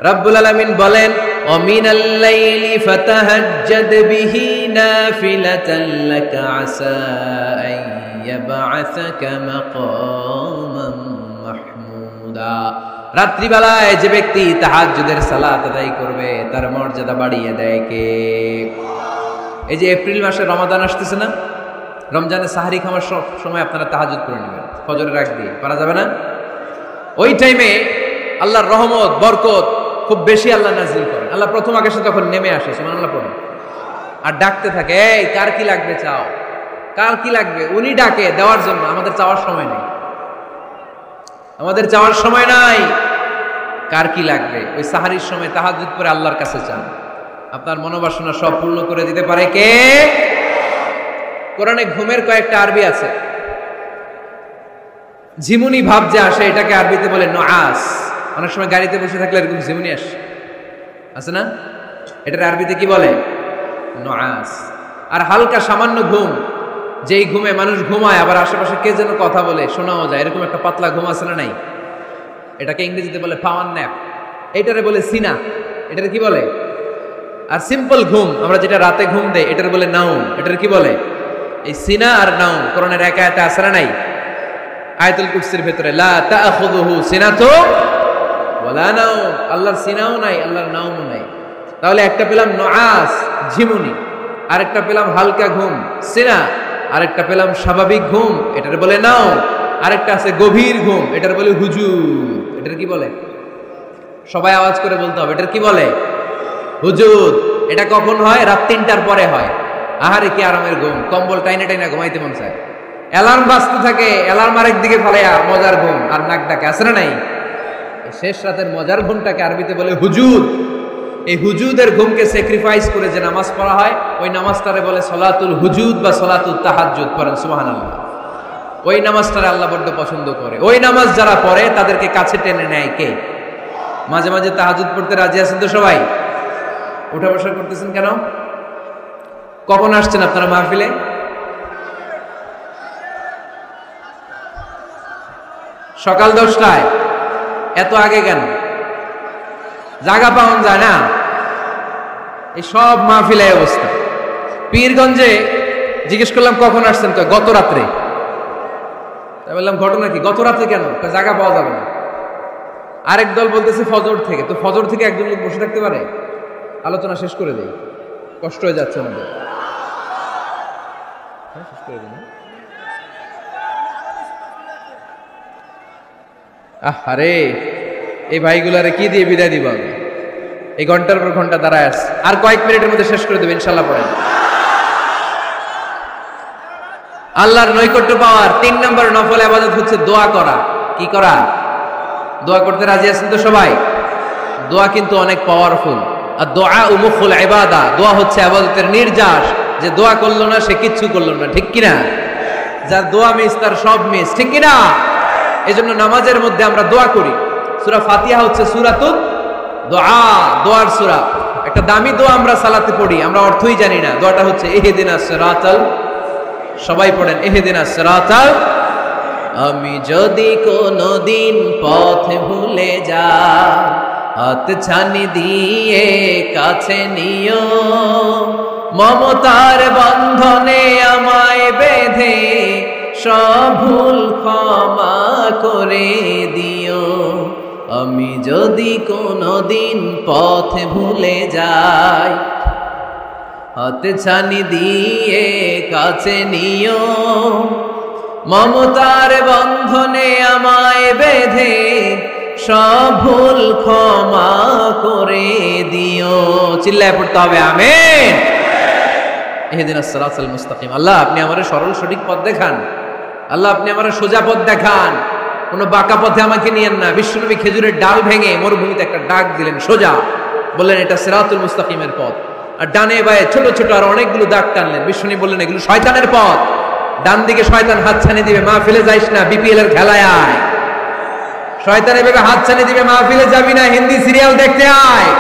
রব্বুল আলামিন বলেন, ওয়া মিনাল লাইলি ফাতাহাজ্জাদ বিহি নাফিলাতান লাকা আসা আন ইয়াবআসাকা মাকামান মাহমুদা। রাত্রিবেলায় যে ব্যক্তি তাহাজ্জুদের সালাত আদায় করবে তার মর্যাদা বাড়িয়ে দেয় কে? এই যে এপ্রিল মাসে রমাদান আসতেছে না, রমজানে সাহারি খাওয়ার সময় আপনারা তাহাজ্জুদ করে নেবেন ফজরের আগ দিয়ে, পারা যাবে না? ওই টাইমে আল্লাহর রহমত, বরকত খুব বেশি আল্লাহ নাজিল করেন। আল্লাহ প্রথম আকাশে তখন নেমে আসে, সুবহানাল্লাহ পড়েন, আর ডাকতে থাকে, এই কার কি লাগবে চাও, কার কি লাগবে। উনি ডাকে দেওয়ার জন্য, আমাদের চাওয়ার সময় নেই, আমাদের চাওয়ার সময় নাই। কার কি লাগবে ওই সাহারির সময় তাহাজ্জুদ করে আল্লাহর কাছে চান, আপনার মনোবাসনা সব পূর্ণ করে দিতে পারে কে? কোরআনে ঘুমের কয়েকটা আরবি আছে। ঝিমুনি ভাব যে আসে এটাকে আরবিতে বলে নুআস। অনেক সময় গাড়িতে বসে থাকলে এরকম ঝিমুনি আসে না? এটার আরবিতে কি বলে? নুআস। আর হালকা সামান্য ঘুম, যেই ঘুমে মানুষ ঘুমায় আবার আশেপাশে কে যেন কথা বলে শোনাও যায়, এরকম একটা পাতলা ঘুম আছে না নাই? এটাকে ইংরেজিতে বলে পাওয়ার ন্যাপ, এটারে বলে সিনা। এটারে কি বলে? আর সিম্পল ঘুম আমরা যেটা রাতে ঘুম দেই এটার বলে নাউম। এটার কি বলে? এই সিনা আর নাউম কোরআনের এক আয়াতে আছে না নাই? আয়াতুল কুরসির ভেতরে লা তাখুযুহু সিনাতু ওয়ালা নাউম, আল্লাহর সিনাও নাই, আল্লাহর নাউমও নাই। তাহলে একটা পেলাম নুআস ঝিমুনি, আরেকটা পেলাম হালকা ঘুম সিনা, আরেকটা পেলাম স্বাভাবিক ঘুম, এটার বলে নাউম। আরেকটা আছে গভীর ঘুম, এটার বলে হুজুদ। এটার কি বলে? সবাই আওয়াজ করে বলতে হবে, এটার কি বলে? হুজুদ। এটা কখন হয়? রাত ৩টার পরে হয়। আহারে কি আরামের ঘুম, কম্বল টাইনা টাইনা ঘুমাইতে মন চায়, অ্যালার্ম বাজতে থাকে, অ্যালার্ম আরেক দিকে ফালাইয়া মজার ঘুম আর নাক ডাকে, আছে না নাই? শেষ রাতের মজার ঘুমটাকে আরবিতে বলে হুজুদ। এই হুজুদের ঘুমকে স্যাক্রিফাইস করে যে নামাজ পড়া হয় ওই নামাজটারে বলে সলাতুল হুজুদ বা সলাতুল তাহাজ্জুদ। পড়েন সুবহানাল্লাহ। ওই নামাজটারে আল্লাহ বড্ড পছন্দ করে। ওই নামাজ যারা পড়ে তাদেরকে কাছে টেনে নেয় কে? মাঝে মাঝে তাহাজ্জুদ পড়তে রাজি আছেন তো সবাই? উঠা বসা করতেছেন কেন? কখন আসছেন আপনারা মাহফিলে? সকাল 10টায়। এত আগে কেন? জায়গা পাওয়া যায় না। এই সব মাহফিলে অবস্থা। পীরগঞ্জে জিজ্ঞেস করলাম কখন আসছেন, তো গত রাত্রে। তাই বললাম ঘটনা কি? গত রাত্রে কেন? জায়গা পাওয়া যাবে না। আরেক দল বলতেছে ফজর থেকে। তো ফজর থেকে একজন লোক বসে থাকতে পারে? আলোচনা শেষ করে দেই, কষ্ট হয়ে যাচ্ছে আমাদের। শেষ করে দিন। আরে এই ভাইগুলারে কি দিয়ে বিদায় দিব আমি? এই ঘন্টার পর ঘন্টা দাঁড়ায় আছে, আর কয়েক মিনিটের মধ্যে শেষ করে দেবো ইনশাল্লাহ। পড়েন। আল্লাহর নৈকট্য পাওয়ার ৩ নম্বর নফল ইবাদত হচ্ছে দোয়া করা। কি করা? দোয়া করতে রাজি আছেন তো সবাই? দোয়া কিন্তু অনেক পাওয়ারফুল। আর দোয়া মুখুল ইবাদা, দোয়া হচ্ছে ইবাদতের নির্যাস। যে দোয়া করলো না সে কিচ্ছু করলো না, ঠিক কিনা? যার দোয়া মিস তার সব মিস, ঠিক কিনা? এজন্য নামাজের মধ্যে আমরা দোয়া করি। সূরা ফাতিহা হচ্ছে সূরাতুদ দোয়া, দোয়ার সূরা। একটা দামি দোয়া আমরা সালাতে পড়ি, আমরা অর্থই জানি না। দোয়াটা হচ্ছে ইহদিনাস সিরাতাল, সবাই পড়েন ইহদিনাস সিরাতাল। আমি যদি কোনদিন পথ ভুলে যাই, হাত ছানি দিয়ে কাছে নিও, মমতার বন্ধনে আমায় বেঁধে সব ভুল ক্ষমা করে দিও। আমি যদি কোনদিন পথ ভুলে যাই, হাত ছানি দিয়ে কাছে নিও, মমতার বন্ধনে আমায় বেঁধে সব ভুল ক্ষমা করে দিও। চিল্লায় পড়তে হবে আমিন। ইহদিনাস সিরাতাল মুস্তাকিম। আল্লাহ আপনি আমারে সরল সঠিক পথ দেখান। আল্লাহ আপনি আমারে সোজা পথ দেখান, কোনো বাঁকা পথে আমাকে নিয়েন না। বিশ্বনবী খেজুরের ডাল ভেঙে মরুভূমিতে একটা ডাক দিলেন সোজা, বললেন এটা সিরাতুল মুস্তাকিমের পথ। আর ডানে বায়ে ছোট ছোট আর অনেকগুলো দাগ টানলেন। বিশ্বনবী বললেন এগুলো শয়তানের পথ, ডান দিকে শয়তান হাতছানি দিবে, মাহফিলে যাইস না, বিপিএল এর খেলায় আয়। শয়তান এভাবে হাতছানি দিবে, মাহফিলে যাবি না, হিন্দি সিরিয়াল দেখতে আয়।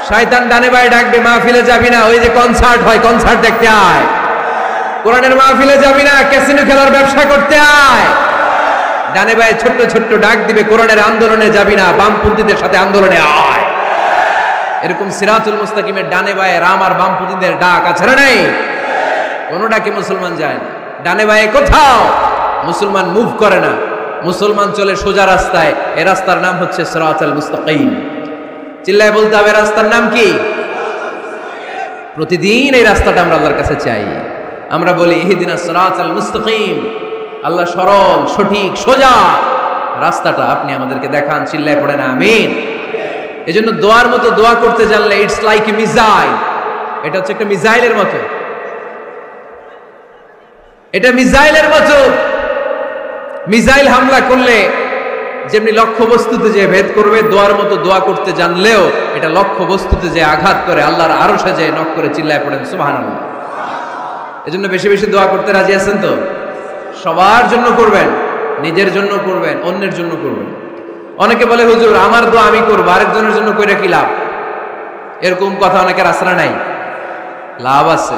শয়তান ডানে বায়ে ডাকবে, মাহফিলে যাবি না, ওই যে কনসার্ট হয় কনসার্ট দেখতে আয়। কোরআনের মাহফিলে যাবি না, ক্যাসিনো খেলার ব্যবসা করতে আয়। ডানে বায়ে ছোট্ট ছোট্ট ডাক দিবে, কোরআনের আন্দোলনে যাবি না, বামপন্থীদের সাথে আন্দোলনে আয়। এরকম সিরাতুল মুস্তাকিমের ডানে বায়ে রাম আর বামপন্থীদের ডাক আছে না নাই? কোন ডাকে মুসলমান যায় না। ডানে বায়ে কোথাও মুসলমান মুভ করে না, মুসলমান চলে সোজা রাস্তায়। এই রাস্তার নাম হচ্ছে সিরাতুল মুস্তাকিম। চিল্লায় বলতে হবে রাস্তার নাম কি? প্রতিদিন এই রাস্তাটা আমরা আল্লাহর কাছে চাই। আমরা বলি ইহদিনাস সিরাতাল মুস্তাকিম। আল্লাহ সরল সঠিক সোজা রাস্তাটা আপনি আমাদেরকে দেখান। চিল্লায় পড়েন আমিন। এজন্য দোয়ার মতো দোয়া করতে জানলে ইটস লাইক এ মিসাইল। এটা হচ্ছে একটা মিসাইলের মতো। এটা মিসাইলের মতো। মিসাইল হামলা করলে যেমনি লক্ষ্য বস্তুতে যে ভেদ করবে, দোয়ার মতো দোয়া করতে জানলেও এটা লক্ষ্য বস্তুতে যে আঘাত করে, আল্লাহর আরশে যে নক করে। চিল্লায় পড়েন সুবহানাল্লাহ। এজন্য বেশি বেশি দোয়া করতে রাজি আছেন তো? সবার জন্য করবেন, নিজের জন্য করবেন, অন্যের জন্য করবেন। অনেকে বলে হুজুর আমার দোয়া আমি করবো, আরেকজনের জন্য কইরা কি লাভ? এরকম কথা অনেকের আসরা নাই। লাভ আছে।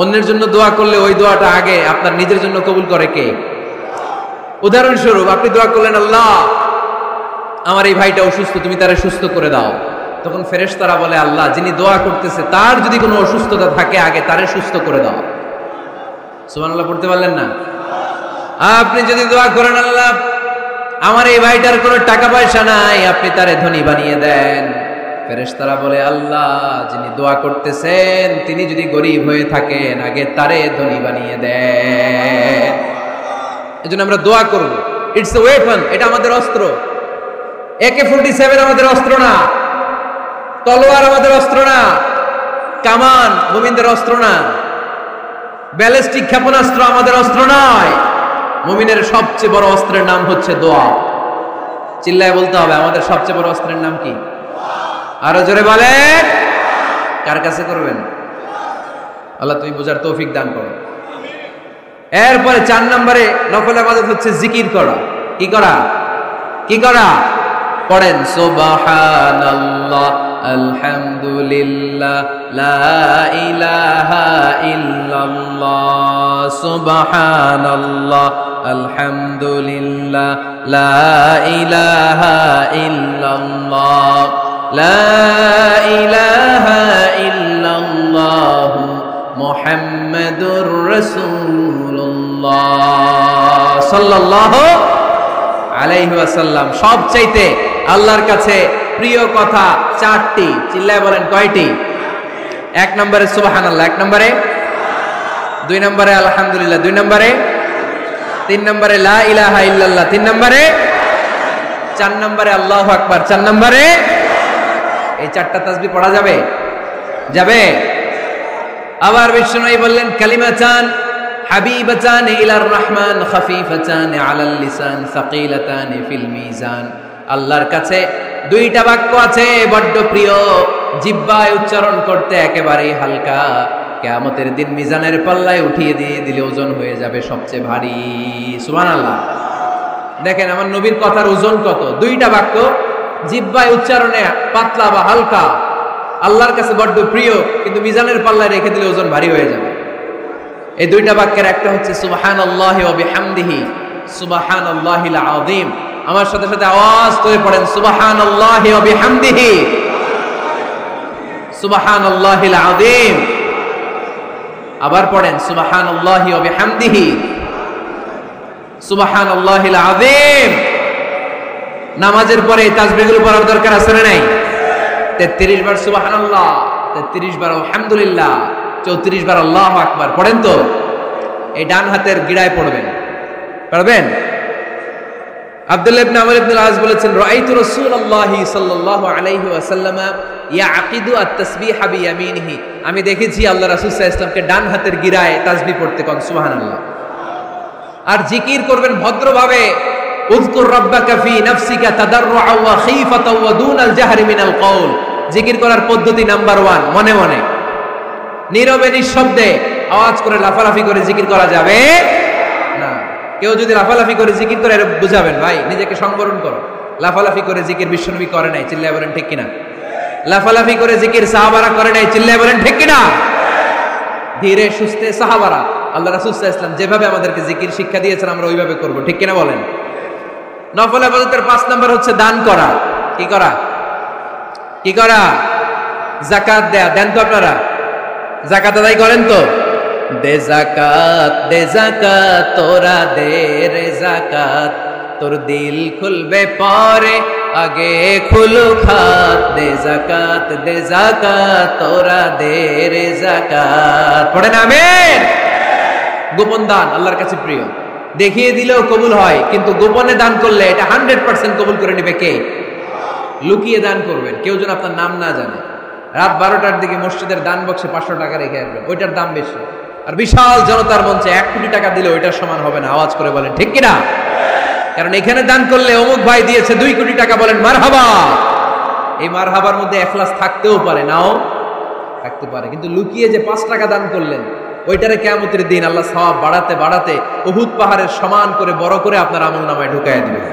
অন্যের জন্য দোয়া করলে ওই দোয়াটা আগে আপনার নিজের জন্য কবুল করে কে? উদাহরণস্বরূপ আপনি দোয়া করলেন, আল্লাহ আমার এই ভাইটা অসুস্থ, তুমি তারে সুস্থ করে দাও। তখন ফেরেশতারা বলে, আল্লাহ যিনি দোয়া করতেছে তার যদি কোনো অসুস্থতা থাকে আগে তারে সুস্থ করে দাও। সুবহানাল্লাহ পড়তে পারলেন না? আপনি যদি দোয়া করেন, আল্লাহ আমার এই ভাইটার কোনো টাকা পয়সা নাই, আপনি তারে ধনী বানিয়ে দেন। ফেরেশতারা বলে, আল্লাহ যিনি দোয়া করতেছেন তিনি যদি গরিব হয়ে থাকেন আগে তারে ধনী বানিয়ে দেন। এজন্য আমরা দোয়া করব। ইটস এ ওয়েপন, এটা আমাদের অস্ত্র। AK-47 আমাদের অস্ত্র না, তলোয়ার আমাদের অস্ত্র না, কামান মুমিনদের অস্ত্র না, ব্যালিস্টিক ক্ষেপণাস্ত্র আমাদের অস্ত্র নয়। মুমিনের সবচেয়ে বড় অস্ত্রের নাম হচ্ছে দোয়া। চিল্লায় বলতে হবে, আমাদের সবচেয়ে বড় অস্ত্রের নাম কি? আরো জোরে বলেন। কার কাছে করবেন? আল্লাহ তুমি বোঝার তৌফিক দান করো। এরপরে 4 নম্বরে নফল ইবাদত হচ্ছে জিকির করা। কি করা? কি করা? পড়েন সুবহানাল্লাহ, আলহামদুলিল্লাহ, লা ইলাহা ইল্লাল্লাহ, সুবহানাল্লাহ, আলহামদুলিল্লাহ, লা ইলাহা ইল্লাল্লাহ, লা ইলাহা ইল্লাল্লাহ, মুহাম্মাদুর রাসূলুল্লাহ সাল্লাল্লাহু আলাইহি ওয়াসাল্লাম। সবচাইতে আল্লাহর কাছে প্রিয় কথা 4টি। চিল্লায় বলেন কয়টি? 1 নম্বরে সুবহানাল্লাহ, 1 নম্বরে, 2 নম্বরে আলহামদুলিল্লাহ, 2 নম্বরে, 3 নম্বরে লা ইলাহা ইল্লাল্লাহ, 3 নম্বরে, 4 নম্বরে আল্লাহু আকবার, 4 নম্বরে। এই 4টা তাসবিহ পড়া যাবে? যাবে? আবার বিষ্ণুই বললেন, কালিমাতান হাবিবাতান ইলার রহমান, খাফিফাতান আলাল লিসান, সাকিলাতান ফিল মিজান। আল্লাহর কাছে 2টা বাক্য আছে বড্ড প্রিয়, জিহ্বায় উচ্চারণ করতে একেবারেই হালকা, কিয়ামতের দিন মিজানের পাল্লায় উঠিয়ে দিয়ে দিলে ওজন হয়ে যাবে সবচেয়ে ভারী। সুবহানাল্লাহ। দেখেন আমার নবীর কথার ওজন কত। 2টা বাক্য, জিহ্বায় উচ্চারণে পাতলা বা হালকা, আল্লাহর কাছে বড্ড প্রিয়, কিন্তু মিজানের পাল্লায় রেখে দিলে ওজন ভারী হয়ে যাবে। এই 2টা বাক্যের একটা হচ্ছে সুবহানাল্লাহি ওয়া বিহামদিহি, সুবহানাল্লাহিল আযীম। আমার সাথে সাথে আওয়াজ করে পড়েন, সুবহানাল্লাহি ওয়া বিহামদিহি, সুবহানাল্লাহিল আযীম। আবার পড়েন, সুবহানাল্লাহি ওয়া বিহামদিহি, সুবহানাল্লাহিল আযীম। নামাজের পরে এই তাসবিহগুলো পড়ার দরকার আছে না নাই? 33 বার সুবহানাল্লাহ, 33 বার আলহামদুলিল্লাহ, 34 বার আল্লাহু আকবার। পড়েন তো। এই ডান হাতের গিড়ায় পড়বেন, পারবেন? আব্দুল্লাহ ইবনে আমর ইবনে আল-আস বলেছেন, রাআইতু রাসূলুল্লাহি সাল্লাল্লাহু আলাইহি ওয়াসাল্লাম ইয়াকিদু আত-তাসবিহা বিয়ামিনিহি। আমি দেখেছি আল্লাহ রাসূল সাল্লাল্লাহু আলাইহি ওয়াসাল্লামকে ডান হাতের গিড়ায় তাসবিহ পড়তে। কোন সুবহানাল্লাহ। আর জিকির করবেন ভদ্রভাবে। উযকুর রাব্বাকা ফি নাফসিকা তাদাররুআ ওয়া খীফাতা ওয়া দুনাল জাহরি মিনাল কওল। জিকির করার পদ্ধতি নাম্বার 1, মনে মনে, নীরবে নিঃশব্দে, আওয়াজ করে লাফালাফি করে জিকির করা যাবে না। কেউ যদি লাফালাফি করে জিকির করে, বুঝাবেন ভাই নিজেকে সংবরণ করো। লাফালাফি করে জিকির বিশ্বনবী করে নাই, চিল্লায় বলেন ঠিক কিনা? লাফালাফি করে জিকির সাহাবারা করে নাই, চিল্লায় বলেন ঠিক কিনা? ধীরে সুস্থে সাহাবারা, আল্লাহ রাসূল সাল্লাল্লাহু আলাইহি ওয়াসাল্লাম যেভাবে আমাদেরকে জিকির শিক্ষা দিয়েছেন আমরা ওইভাবে করব, ঠিক কিনা বলেন? নফল ইবাদতের 5 নাম্বার হচ্ছে দান করা। কি করা? কি করা? যাকাত দেয়া। দেন তো আপনারা? যাকাত আদায় করেন তো? দে যাকাত, দে যাকাত, তোরা দে রে যাকাত, তোর দিল খুলবে পরে আগে খুলু খাত। দে যাকাত, দে যাকাত, তোরা দে রে যাকাত। পড়েন আমিন। গোপন দান আল্লাহর কাছে প্রিয়। দেখিয়ে দিলেও কবুল হয়, কিন্তু গোপনে দান করলে এটা 100% কবুল করে নেবে কে? লুকিয়ে দান করবেন, কেউ যেন আপনার নাম না জানে। রাত 12টার দিকে মসজিদের দান বক্সে 500 টাকা রেখে আসবেন, ওইটার দাম বেশি। আর বিশাল জনতার মঞ্চে 1 কোটি টাকা দিলে ওইটার সমান হবে না। আওয়াজ করে বলেন ঠিক কিনা? কারণ এখানে দান করলে অমুক ভাই দিয়েছে 2 কোটি টাকা, বলেন মারহাবা। এই মারহাবার মধ্যে ইখলাস থাকতেও পারে, নাও থাকতে পারে, কিন্তু লুকিয়ে যে 5 টাকা দান করলেন ওইটারে কিয়ামতের দিন আল্লাহ সওয়াব বাড়াতে বাড়াতে উহুদ পাহাড়ের সমান করে বড় করে আপনার আমলনামায় ঢুকায় দিবেন।